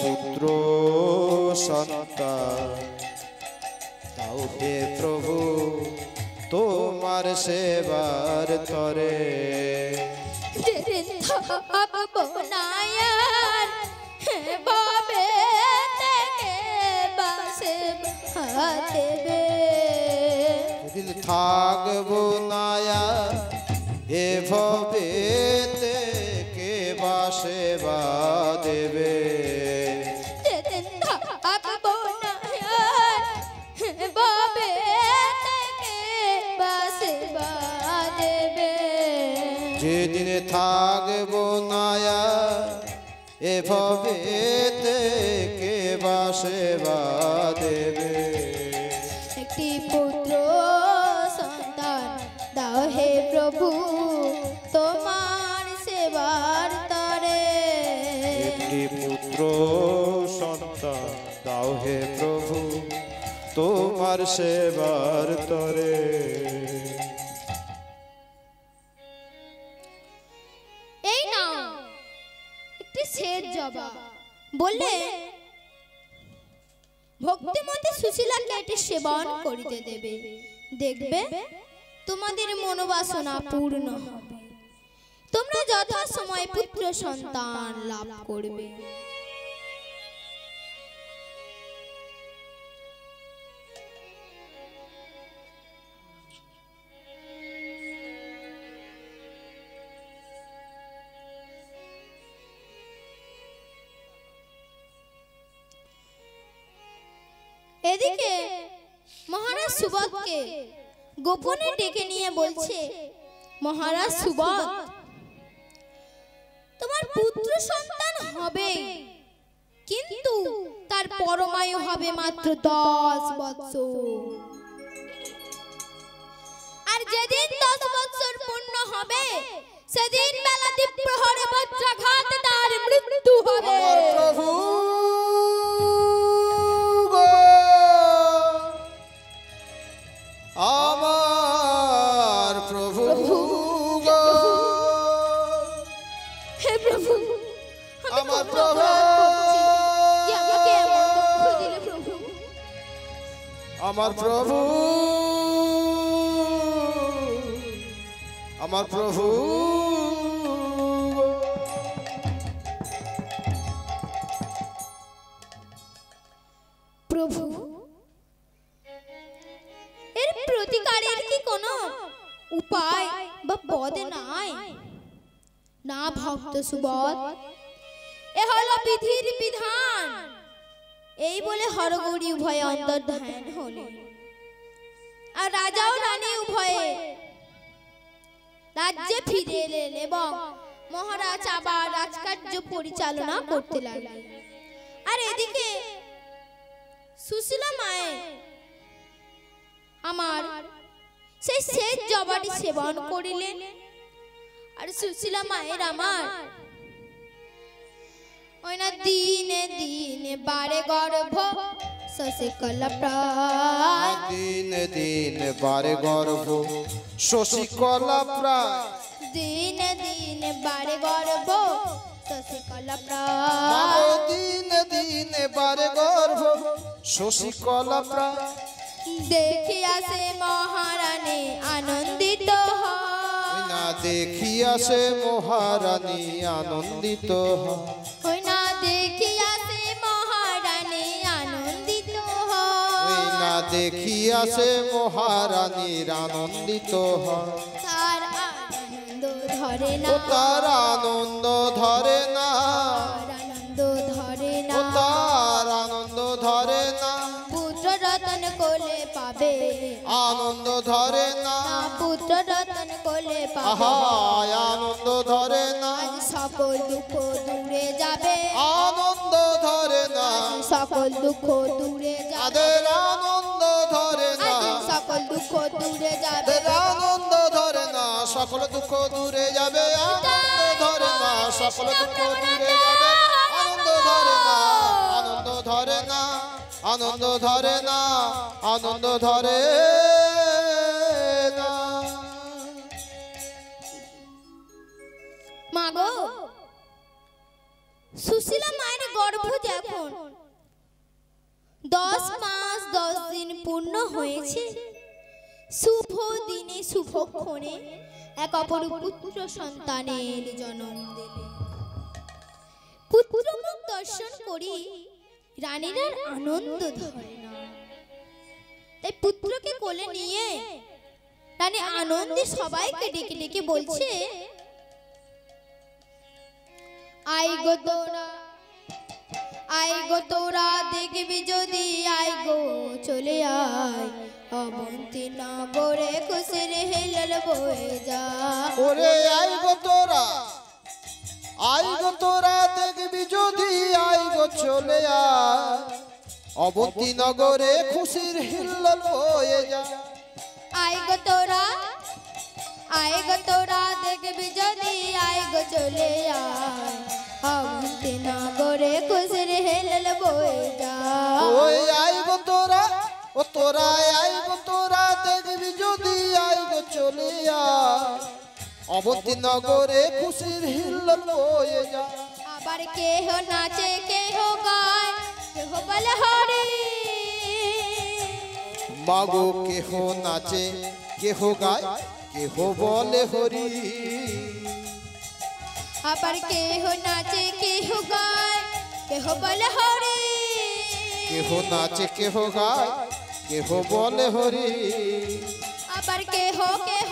পুত্র সন্তান দাও হে প্রভু, তোমার সেবার তরে। থাকবো না আর ভাবে থেকে বাসে দেবে যেদিন থাকবো না আর এভাবে কে বা সেবা দেবে যেদিন থাকবো না আর ভাবে থেকে বাসে দেবে যেদিন থাকবো না আর এভাবে কে বা সেবা দেবে একটি পুত্র সন্তান দাও হে প্রভু তোমার সেবার তরে একটি পুত্র সন্তান দাও হে প্রভু তোমার সেবার তরে এই নাও একটি সের জবা বললে ভক্তিমতী সুশীলাকে এটি সেবন করিতে দেবে দেখবে তোমাদের মনোবাসনা পূর্ণ হবে তোমরা যথা সময় পুত্র সন্তান লাভ করবে এদিকে মহারাজ সুবোধকে গোপনে ডেকে নিয়ে বলছে মহারাজ সুবোধ তোমার পুত্র সন্তান হবে কিন্তু তার পরমায়ু হবে মাত্র 10 বৎসর আর যেদিন 10 বৎসর পূর্ণ হবে সেদিন বেলা দ্বীপ্রহরে বজ্রাঘাতে তার মৃত্যু হবে প্রভু আমার প্রভু হে প্রভু আমার প্রভু আমার প্রভু আমার প্রভু প্রভু এর প্রতিকারের কি কোনো উপায় বা পদ নাই না ভক্ত সুবোধ এ হলো বিধির বিধান এই বলে হরগৌরী উভয়ে অন্তর্ধান হলেন আর রাজা ও রানী উভয়ে রাজ্যে ফিরে এলেন এবং মহারাজ আবার রাজকার্য পরিচালনা করতে লাগলেন আর এদিকে সুশীলা মায়ের আমার সেই শেষ জবাটি সেবন করিলেন আর সুশীলা মায়ের আমার ওই না দিনে দিনে বারে গর্ভ শশিকলা প্রায় দিনে দিনে বারে গর্ভ শশিকলা প্রায় দিনে দিনে বারে গর্ভ শশিকলা প্রায় দিনে দিনে বারে গর্ভ শশিকলা প্রায় দেখিয়া সে মহারানী আনন্দিত হয় না দেখিয়া সে মহারানী আনন্দিত ওই না দেখিয়া সে মহারানী আনন্দিত হয় না দেখিয়া সে মহারানীর আনন্দিত হয় তার আনন্দ ধরে না তার আনন্দ ধরে না আনন্দ ধরে না তার আনন্দ ধরে না পুত্র রতন কোলে পাবে আনন্দ ধরে না পুত্র রতন কোলে পাবে আহা আনন্দ ধরে না আজ সকল দুঃখ দূরে যাবে আনন্দ ধরে না সকল দুঃখ দূরে যাবে তাদের আনন্দ ধরে না আজ সকল দুঃখ দূরে যাবে তাদের আনন্দ ধরে না সকল দুঃখ দূরে যাবে আনন্দ ধরে না সকল দুঃখ দূরে যাবে আনন্দ ধরে না আনন্দ ধরে না আনন্দ ধরে না আনন্দ ধরে না মাগো সুশীলা মায়ের গর্ভ যখন 10 মাস 10 দিন পূর্ণ হয়েছে শুভ দিনে শুভক্ষণে এক অপরূপ পুত্র সন্তানের জন্ম দেবে পুত্রমুখ দর্শন করি রানীর আর আনন্দ ধরে না। তাই পুত্রকে কোলে নিয়ে রানী আনন্দে সবাইকে ডেকে ডেকে বলছে, আই গো তোরা, আই গো তোরা দেখবি যদি, আই গো চলে আয়, অবন্তী নগরে খুশির হিলল বয়ে যা। ওরে আই গো তোরা, আই গো তোরা দেখবি যদি, আই গো চলে আয়, অবন্তী নগরে খুশির হিল্লোল বয়ে যা। আই গো তোরা, আই গো তোরা দেখবি যদি, আই গো চলে আয়, অবন্তী নগরে খুশির হিলল বয়ে যা। ওই আই গো তোরা, ও তোরা আই গো তোরা দেখবি যদি, আই গো চলে আয়, অবন্তী নগরে খুশির হিল্লোল বয়ে যা। আবার কেহ নাচে কেহ গায়, কেহ বলে হরি, মাগো কেহ নাচে কেহ গায়, কেহ বলে হরি। আবার কেহ নাচে কেহ গায়, কেহ বলে হরি, কেহ নাচে কেহ গায়, কেহ বলে হরি। আবার কেহ কেহ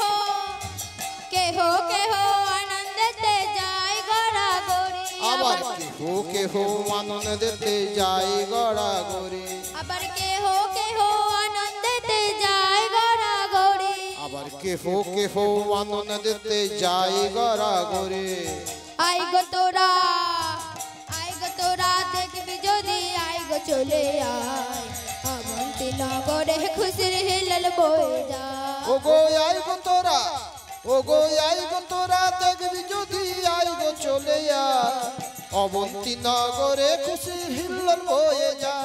কেহ কেহ আনন্দেতে যায় গড়াগড়ি। আবার কেহ কেহ আনন্দেতে যায় গড়াগড়ি। আবার কেহ কেহ আনন্দেতে যায় গড়াগড়ি। আবার কেহ কেহ আনন্দেতে যায় গড়াগড়ি। আই গো তোরা, আই গো তোরা দেখবি যদি, আই গো চলে আয়, অবন্তী নগরে খুশির হিলল বয়ে যা। ও গো আই গো তোরা, ও গো আই গো তোরা দেখবি যদি, আই গো চলে আয়, অবন্তী নগরে খুশির হিল্লোল বয়ে যা।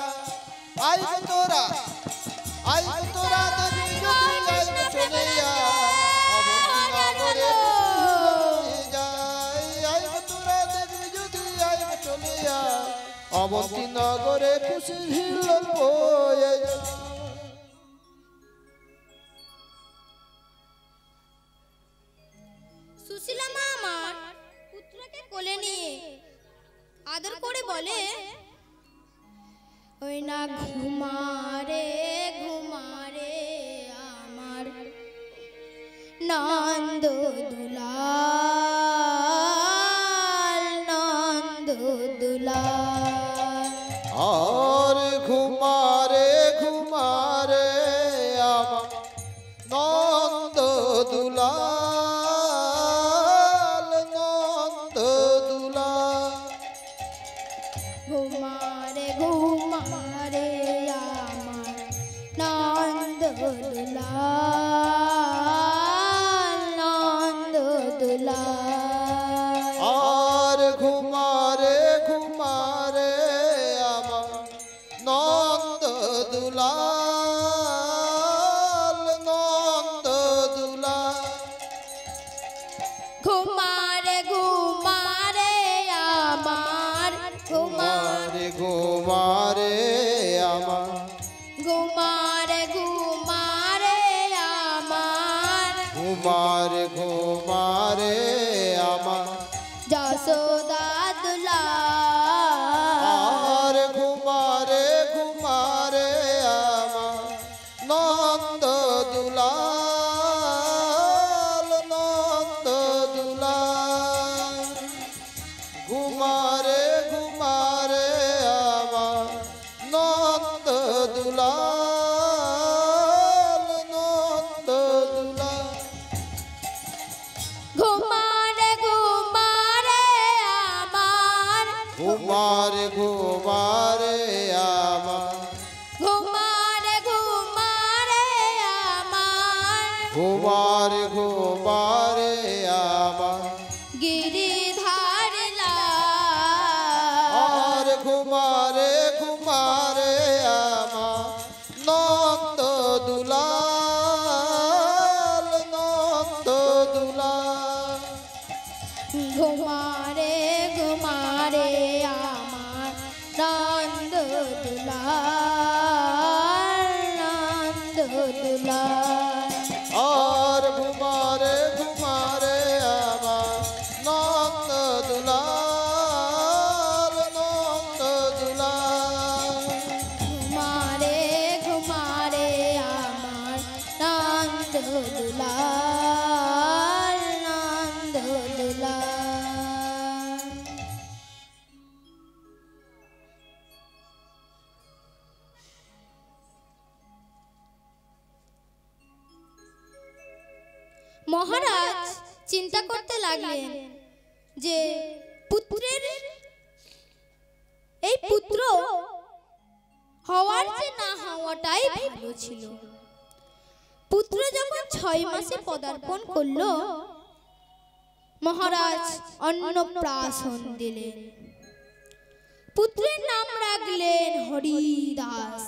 আই গো তোরা, আই গো তোরা দেখবি যদি, আই গো চলে আয়, অবন্তী নগরে খুশির হিল্লোল বয়ে যা। আই গো তোরা দেখবি যদি, আই গো চলে আয়, অবন্তী নগরে খুশির হিল্লোল বয়ে যা। সুশীলা মা আমার পুত্রকে কোলে নিয়ে আদর করে বলে, ওই না ঘুমারে ঘুমারে আমার নন্দ দুলাল, নন্দ দুলাল। আর ঘুমারে ঘুমারে আমার নন্দ দুলাল, নন্দ দুলাল। ঘুমারে ঘুমারে আমার নন্দ দুলাল, নন্দ দুলাল। আর ঘুমারে ঘুমারে আমার নন্দ দুলাল, নন্দ দুলাল। ঘুমারে ঘুমারে আমার, ঘুমারে ঘুমারে আমার, ঘুমারে ঘুমারে আমার, ঘুমারে ঘুমারে আমার। যশোদা দুলাল। আর ঘুমারে ঘুমারে আমার নন্দ দুলাল, নন্দ দুলাল। ঘুমারে ঘুমারে আমার নন্দ দুলাল, নন্দ দুলাল। ঘুমারে ঘুমারে আমার, ঘুমারে ঘুমারে আমার, ঘুমারে ঘুমারে আমার, ঘুমারে ঘুমারে আমার। গিরিধার আর ঘুমারে ঘুমারে আমার নন্দ দুলাল, নন্দ দুলাল। ঘুমারে ঘুমারে আমার নন্দ দুলাল, নন্দ দুলাল। আর ঘুমারে ঘুমারে আমার নন্দ দুলাল, মহারাজ চিন্তা করতে লাগলেন যে পুত্রের এই পুত্র হওয়ার যে না হওয়াটাই ভালো ছিল। পুত্র যখন 6 মাসে পদার্পণ করলো, মহারাজ অন্নপ্রাশন দিলেন। পুত্রের নাম রাখলেন হরিদাস।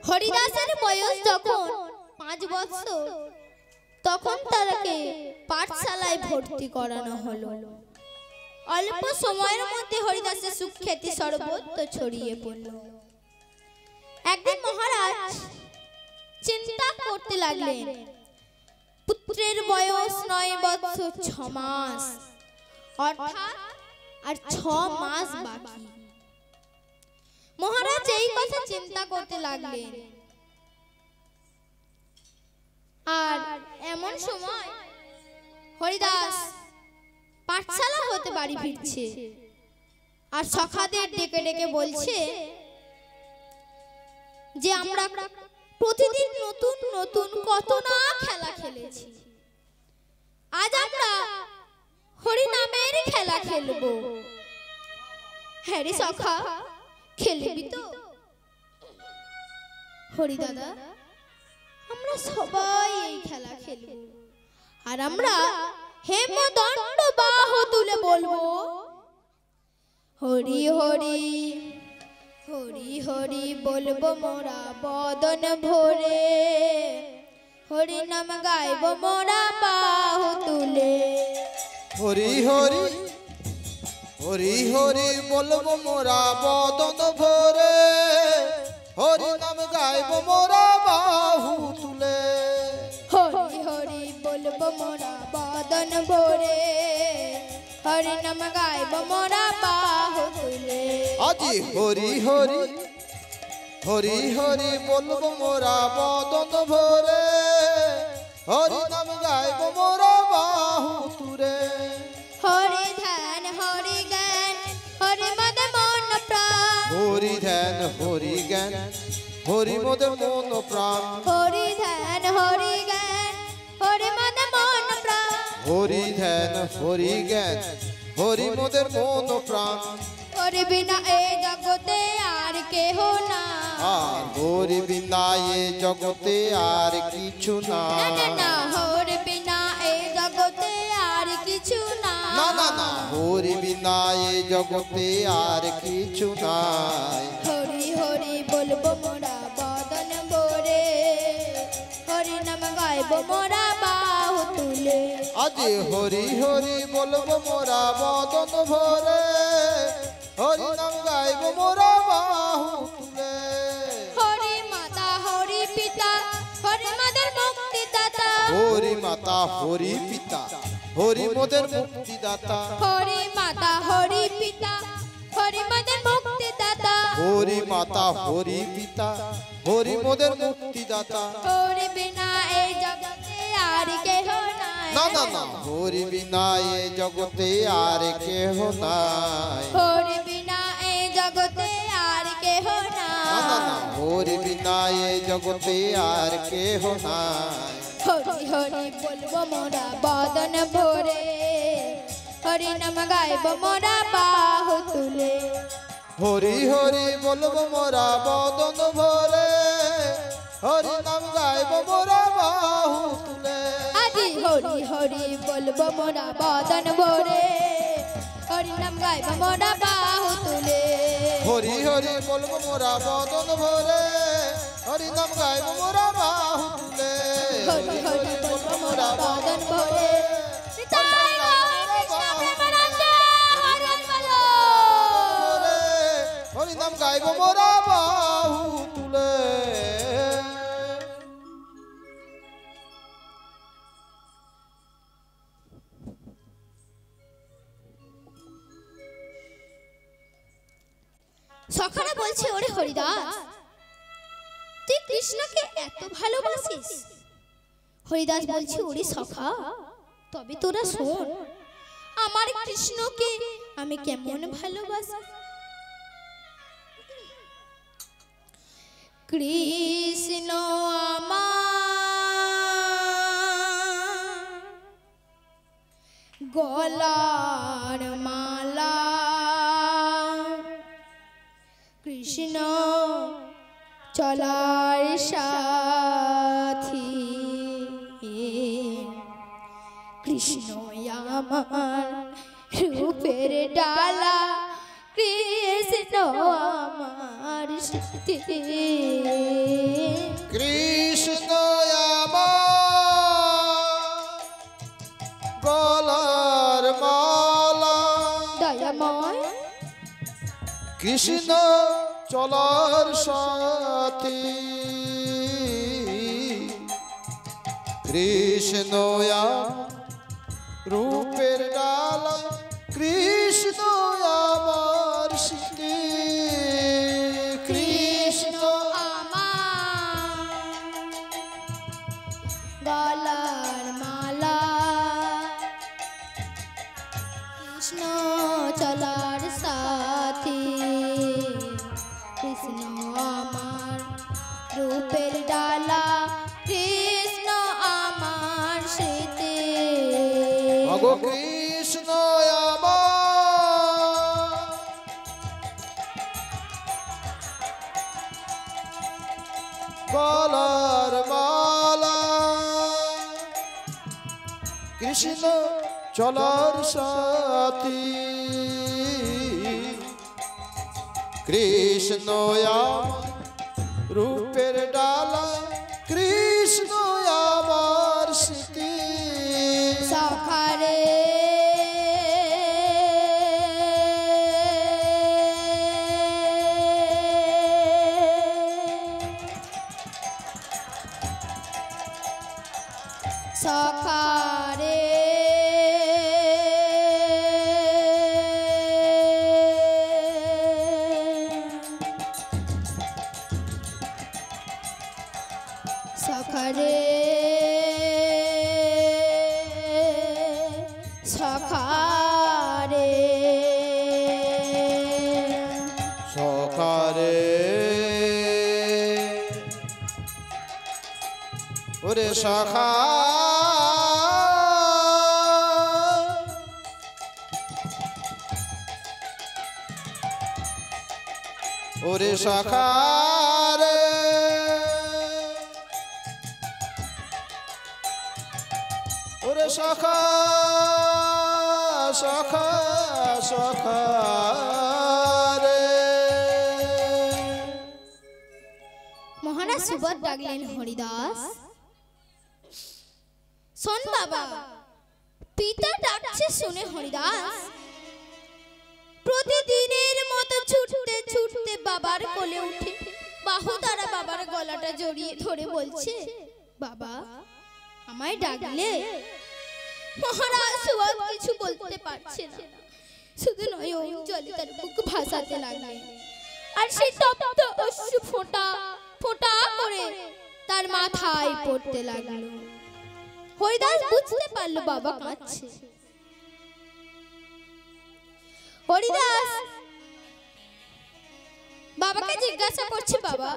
হরিদাসের বয়স যখন 5 বছর, তখন তাকে পাঠশালায় ভর্তি করানো হলো। অল্প সময়ের মধ্যে হরিদাসের সুখ্যাতি সর্বত্র ছড়িয়ে পড়ল। একদিন মহারাজ চিন্তা করতে লাগলেন, পুত্রের বয়স 9 বছর 6 মাস, অর্থাৎ আর 6 মাস বাকি। মহারাজ এই কথা চিন্তা করতে লাগলেন। আর এমন সময় হরিদাস পাঠশালা হতে বাড়ি ফিরছে, আর সখাদের ডেকে ডেকে বলছে যে আমরা প্রতিদিন নতুন নতুন কত না খেলা খেলেছি, আজ আমরা হরি নামের খেলা খেলবো। হ্যাঁ রে সখা, খেলবি তো? হরি দাদা, আমরা সবাই এই খেলা খেলবো, আর আমরা হেমদণ্ড বাহু তুলে বলবো হরি হরি হরি হরি, বলবো মোরা বদন ভরে, হরি নাম গাইব মোরা বাহু তুলে। হরি হরি হরি হরি বলবো মোরা বদন ভরে, হরি নাম গাইব মোরা বাহু তুলে। হরি হরি বলবো মোরা বদন ভরে, হরি নাম গাইব মোরা বাহু তুলে। আজি হরি হরি হরি হরি বলবো মোরা বদন ভরে, হরি নাম গাইব মোরা বাহু তুলে। হরি ধ্যান হরি জ্ঞান হরি মদ মন প্রাণ, হরি ধ্যান হরি জ্ঞান হরি মোদের মন প্রাণ। হরি ধ্যান হরি জ্ঞান হরি মদ মন প্রাণ। হরি ধ্যান হরি জ্ঞান হরি মোদের মন প্রাণ। হরি বিনা এই জগতে আর কেহ না, আর হরি বিনা এ জগতে আর কিছু না। না না, হরি বিনা এই জগতে আর কিছু না। না না না, হরি বিনা এ জগতে আর কিছু নাই। হরি হরি বলবো মোরা বদন ভরে, হরি নাম গাইব মোরা বাহু তুলে। আজ হরি হরি বলবো মোরা বদন ভরে, হরি নাম গাইব মোরা বাহু তুলে। হরি মাতা হরি পিতা হরি মাদের মুক্তিদাতা, হরি মাতা হরি পিতা হরি মোদের মুক্তিদাতা। হরি মাতা হরি পিতা হরি মাদের মুক্তিদাতা। হরি মাতা হরি পিতা হরি মোদের মুক্তিদাতা। হরি বিনা এই জগতে আর কেহ নাই। না না না, হরি বিনা এ জগতে আর কেহ নাই। হরি বিনা এই জগতে আর কেহ না নাই। না না, হরি বিনা এ জগতে আর কেহ নাই। হরি হরি বলবো মোরা বদন ভরে, হরি নাম গাইব মোরা বাহু তুলে। হরি হরি বলবো মোরা বদন ভরে, হরি নাম গাইব মোরা বাহু তুলে। আজি হরি হরি বলবো মোরা বদন ভরে, হরি নাম গাইব মোরা বাহু তুলে। হরি হরি বলবো মোরা বদন ভরে, হরি নাম গাইব মোরা বাহু তুলে। হরি হরি বলবো মোরা বদন ভরে। নিতাই গৌর কৃষ্ণ প্রেমানন্দে হরি বলো। হরি নাম গাইব মোরা বাহু তুলে। সখারা বলছে, ওরে হরিদাস, তুই কৃষ্ণকে এত ভালোবাসিস? হরিদাস বলছে, ওরে সখা, তবে তোরা শোন, আমার কৃষ্ণকে আমি কেমন ভালোবাসি। কৃষ্ণ আমার গলার মালা কৃষ্ণ চলার সাথী কৃষ্ণ আমার রূপের ডালা কৃষ্ণ আমার সাথী কৃষ্ণ আমার গলার মালা দয়াময় কৃষ্ণ চলার সাথী কৃষ্ণ রূপের ডালা কৃষ্ণ আমার স্মৃতি কৃষ্ণ আমার গলার মালা কৃষ্ণ চলার সাথী কৃষ্ণ আমার রূপের ডালা কৃষ্ণ আমার স্মৃতি ভগো কৃষ্ণ আমার গলার মালা কৃষ্ণ চলার সাথী কৃষ্ণ রূপের ডালা কৃষ্ণ আমার স্মৃতি সখারে সখারে সখারে সখারে সখারে ওরে সখা ওরে সখারে ওরে সখা সখা সখারে মহারাজ সুবোধ ডাকলেন হরিদাস শোন বাবা পিতা ডাকছে শুনে হরিদাস প্রতিদিনের মতো ছুটতে ছুটতে বাবার কোলে উঠে বাহু দ্বারা বাবার গলাটা জড়িয়ে ধরে বলছে বাবা আমায় ডাকলে মহারাজ সুবোধ কিছু বলতে পারছে না শুধু নয়ন জলে তার বুক ভাসাতে লাগলেন আর সেই তপ্ত অশ্রু ফোঁটা ফোঁটা করে তার মাথায় পড়তে লাগলো হরিদাস বুঝতে পারলো বাবা কাঁদছে হরিদাস বাবাকে জিজ্ঞাসা করছে বাবা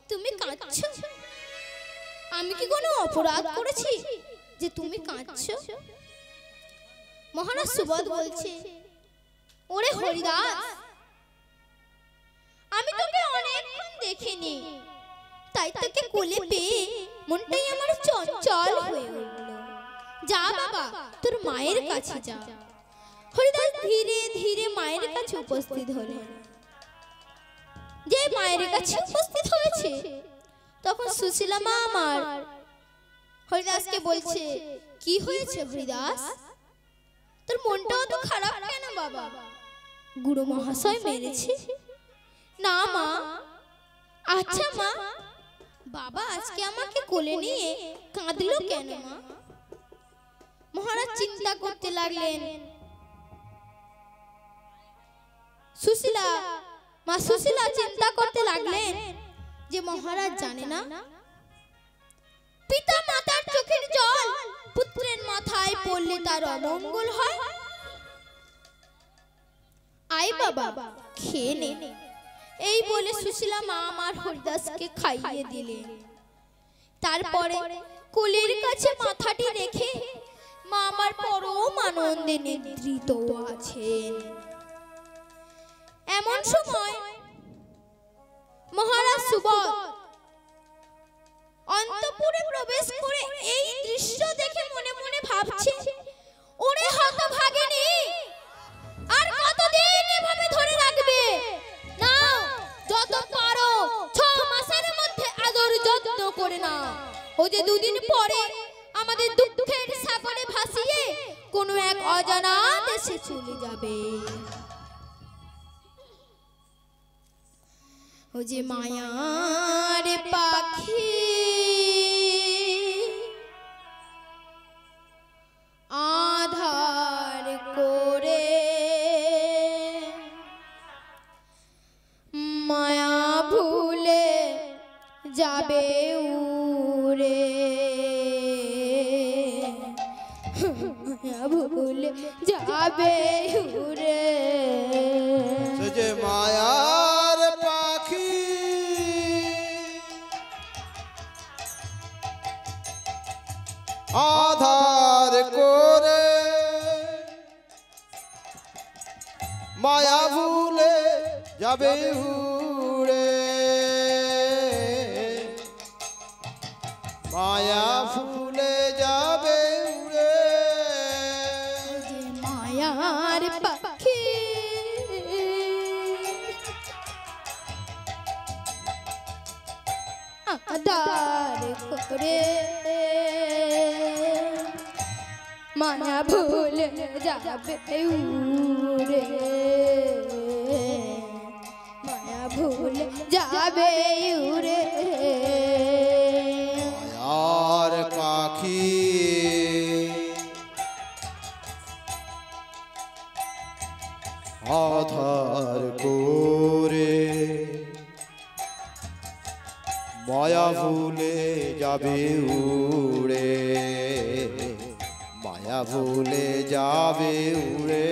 তুমি কাঁদছো আমি কি কোনো অপরাধ করেছি যে তুমি কাঁদছো মহারাজ সুবোধ বলছে ওরে হরিদাস আমি তোকে অনেকক্ষণ দেখিনি তাই তোকে কোলে পেয়ে মনটাই আমার চঞ্চল হয়ে উঠল যা বাবা তোর মায়ের কাছে যা হরিদাস ধীরে ধীরে মায়ের কাছে উপস্থিত হলেন যে মায়ের কাছে উপস্থিত হয়েছে তখন সুশীলা মা আমার হরিদাসকে বলছে কি হয়েছে হরিদাস তোর মনটাও তো খারাপ কেন বাবা গুরু মহাশয় মেরেছে না মা আচ্ছা মা বাবা আজকে আমাকে কোলে নিয়ে কাঁদলো কেন মা মহারাজ চিন্তা করতে লাগলেন সুশীলা মা সুশীলা চিন্তা করতে লাগলেন যে মহারাজ জানে না পিতা মাতার চোখের জল পুত্রের মাথায় পড়লে তার অমঙ্গল হয় আই বাবা খেয়ে নে এই বলে সুশীলা মা আমার হরিদাসকে খাইয়ে দিলেন তারপরে কোলের কাছে মাথাটি রেখে মা আমার পরম আনন্দে নিদ্রিত আছেন। এমন সময় মহারাজ সুবোধ অন্তঃপুরে প্রবেশ করে এই দৃশ্য দেখে মনে মনে ভাবছে, ওরে হতভাগিনী, আর কতদিন এভাবে ধরে রাখবে? না, যত পারো 6 মাসের মধ্যে আদর যত্ন করে না। ও যে দুদিন পরে আমাদের দুঃখের সাগরে ভাসিয়ে কোনো এক অজানা দেশে চলে যাবে। ও যে মায়ার পাখি আধার করে মায়া ভুলে যাবে উড়ে, মায়া ভুলে যাবে উড়ে। সে যে মায়ার পাখি আধার করে মায়া ভুলে যাবে উড়ে, মায়া ভুলে যাবে উড়ে। মায়ার পাখি আধার করে মায়া ভুলে যাবে উড়ে, মায়া ভুলে যাবে উড়ে। মায়ার পাখি আধার করে মায়া ভুলে যাবে উড়ে, মায়া ভুলে যাবে উড়ে।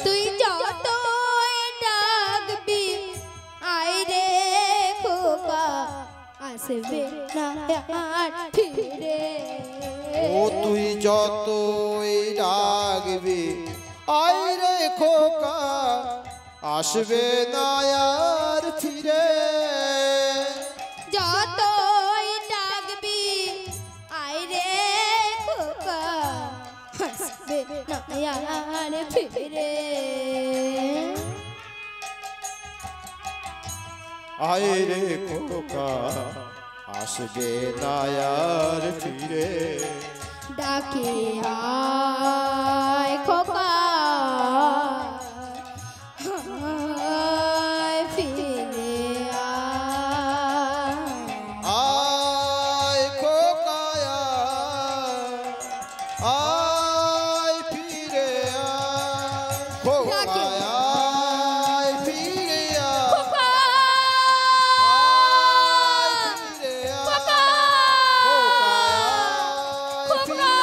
তুই যতই ডাকবি আয় রে খোকা, আসবে না আর ফিরে। ও তুই যতই ডাকবি আয় রে খোকা, আসবে না আর ফিরে। যতই ডাকবি আয় রে খোকা, আসবে না আর ফিরে। আয় রে খোকা, আসবে না আর ফিরে। ডাকে আয় খোকা, আয় ফিরে আয় খোকা, আয় ফিরে আয় খোকা, আয় ফিরে খোকা, আয় ফিরে খোকা, খোকা।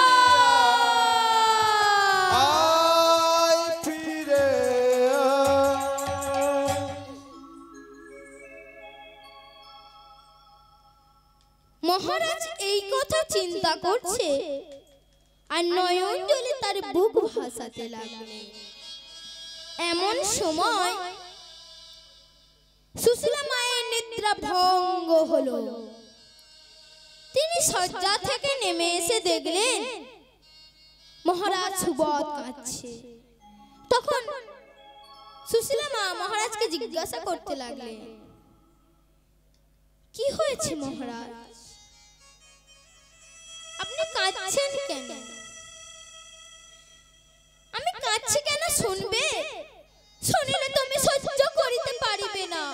আয় ফিরে মহারাজ এই কথা চিন্তা করছে আর নয়ন জলে তার বুক ভাসাতে লাগলেন। এমন সময় সুশীলা মায়ের নিদ্রা ভঙ্গ হলো। তিনি শয্যা থেকে নেমে এসে দেখলেন মহারাজ সুবোধ কাঁদছে। তখন সুশীলা মা মহারাজকে জিজ্ঞাসা করতে লাগলেন, কি হয়েছে মহারাজ, আপনি কাঁদছেন কেন? আমি কাঁদছি কেন শুনবে? শুনিলে তুমি সহ্য করিতে পারিবে না।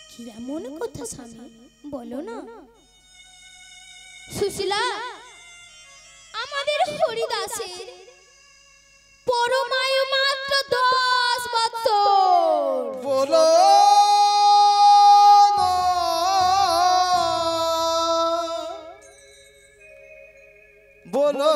কি এমন কথা স্বামী, বলো না। সুশীলা, আমাদের হরিদাসের পরমায়ু মাত্র 10 বছর। বলো না, বলো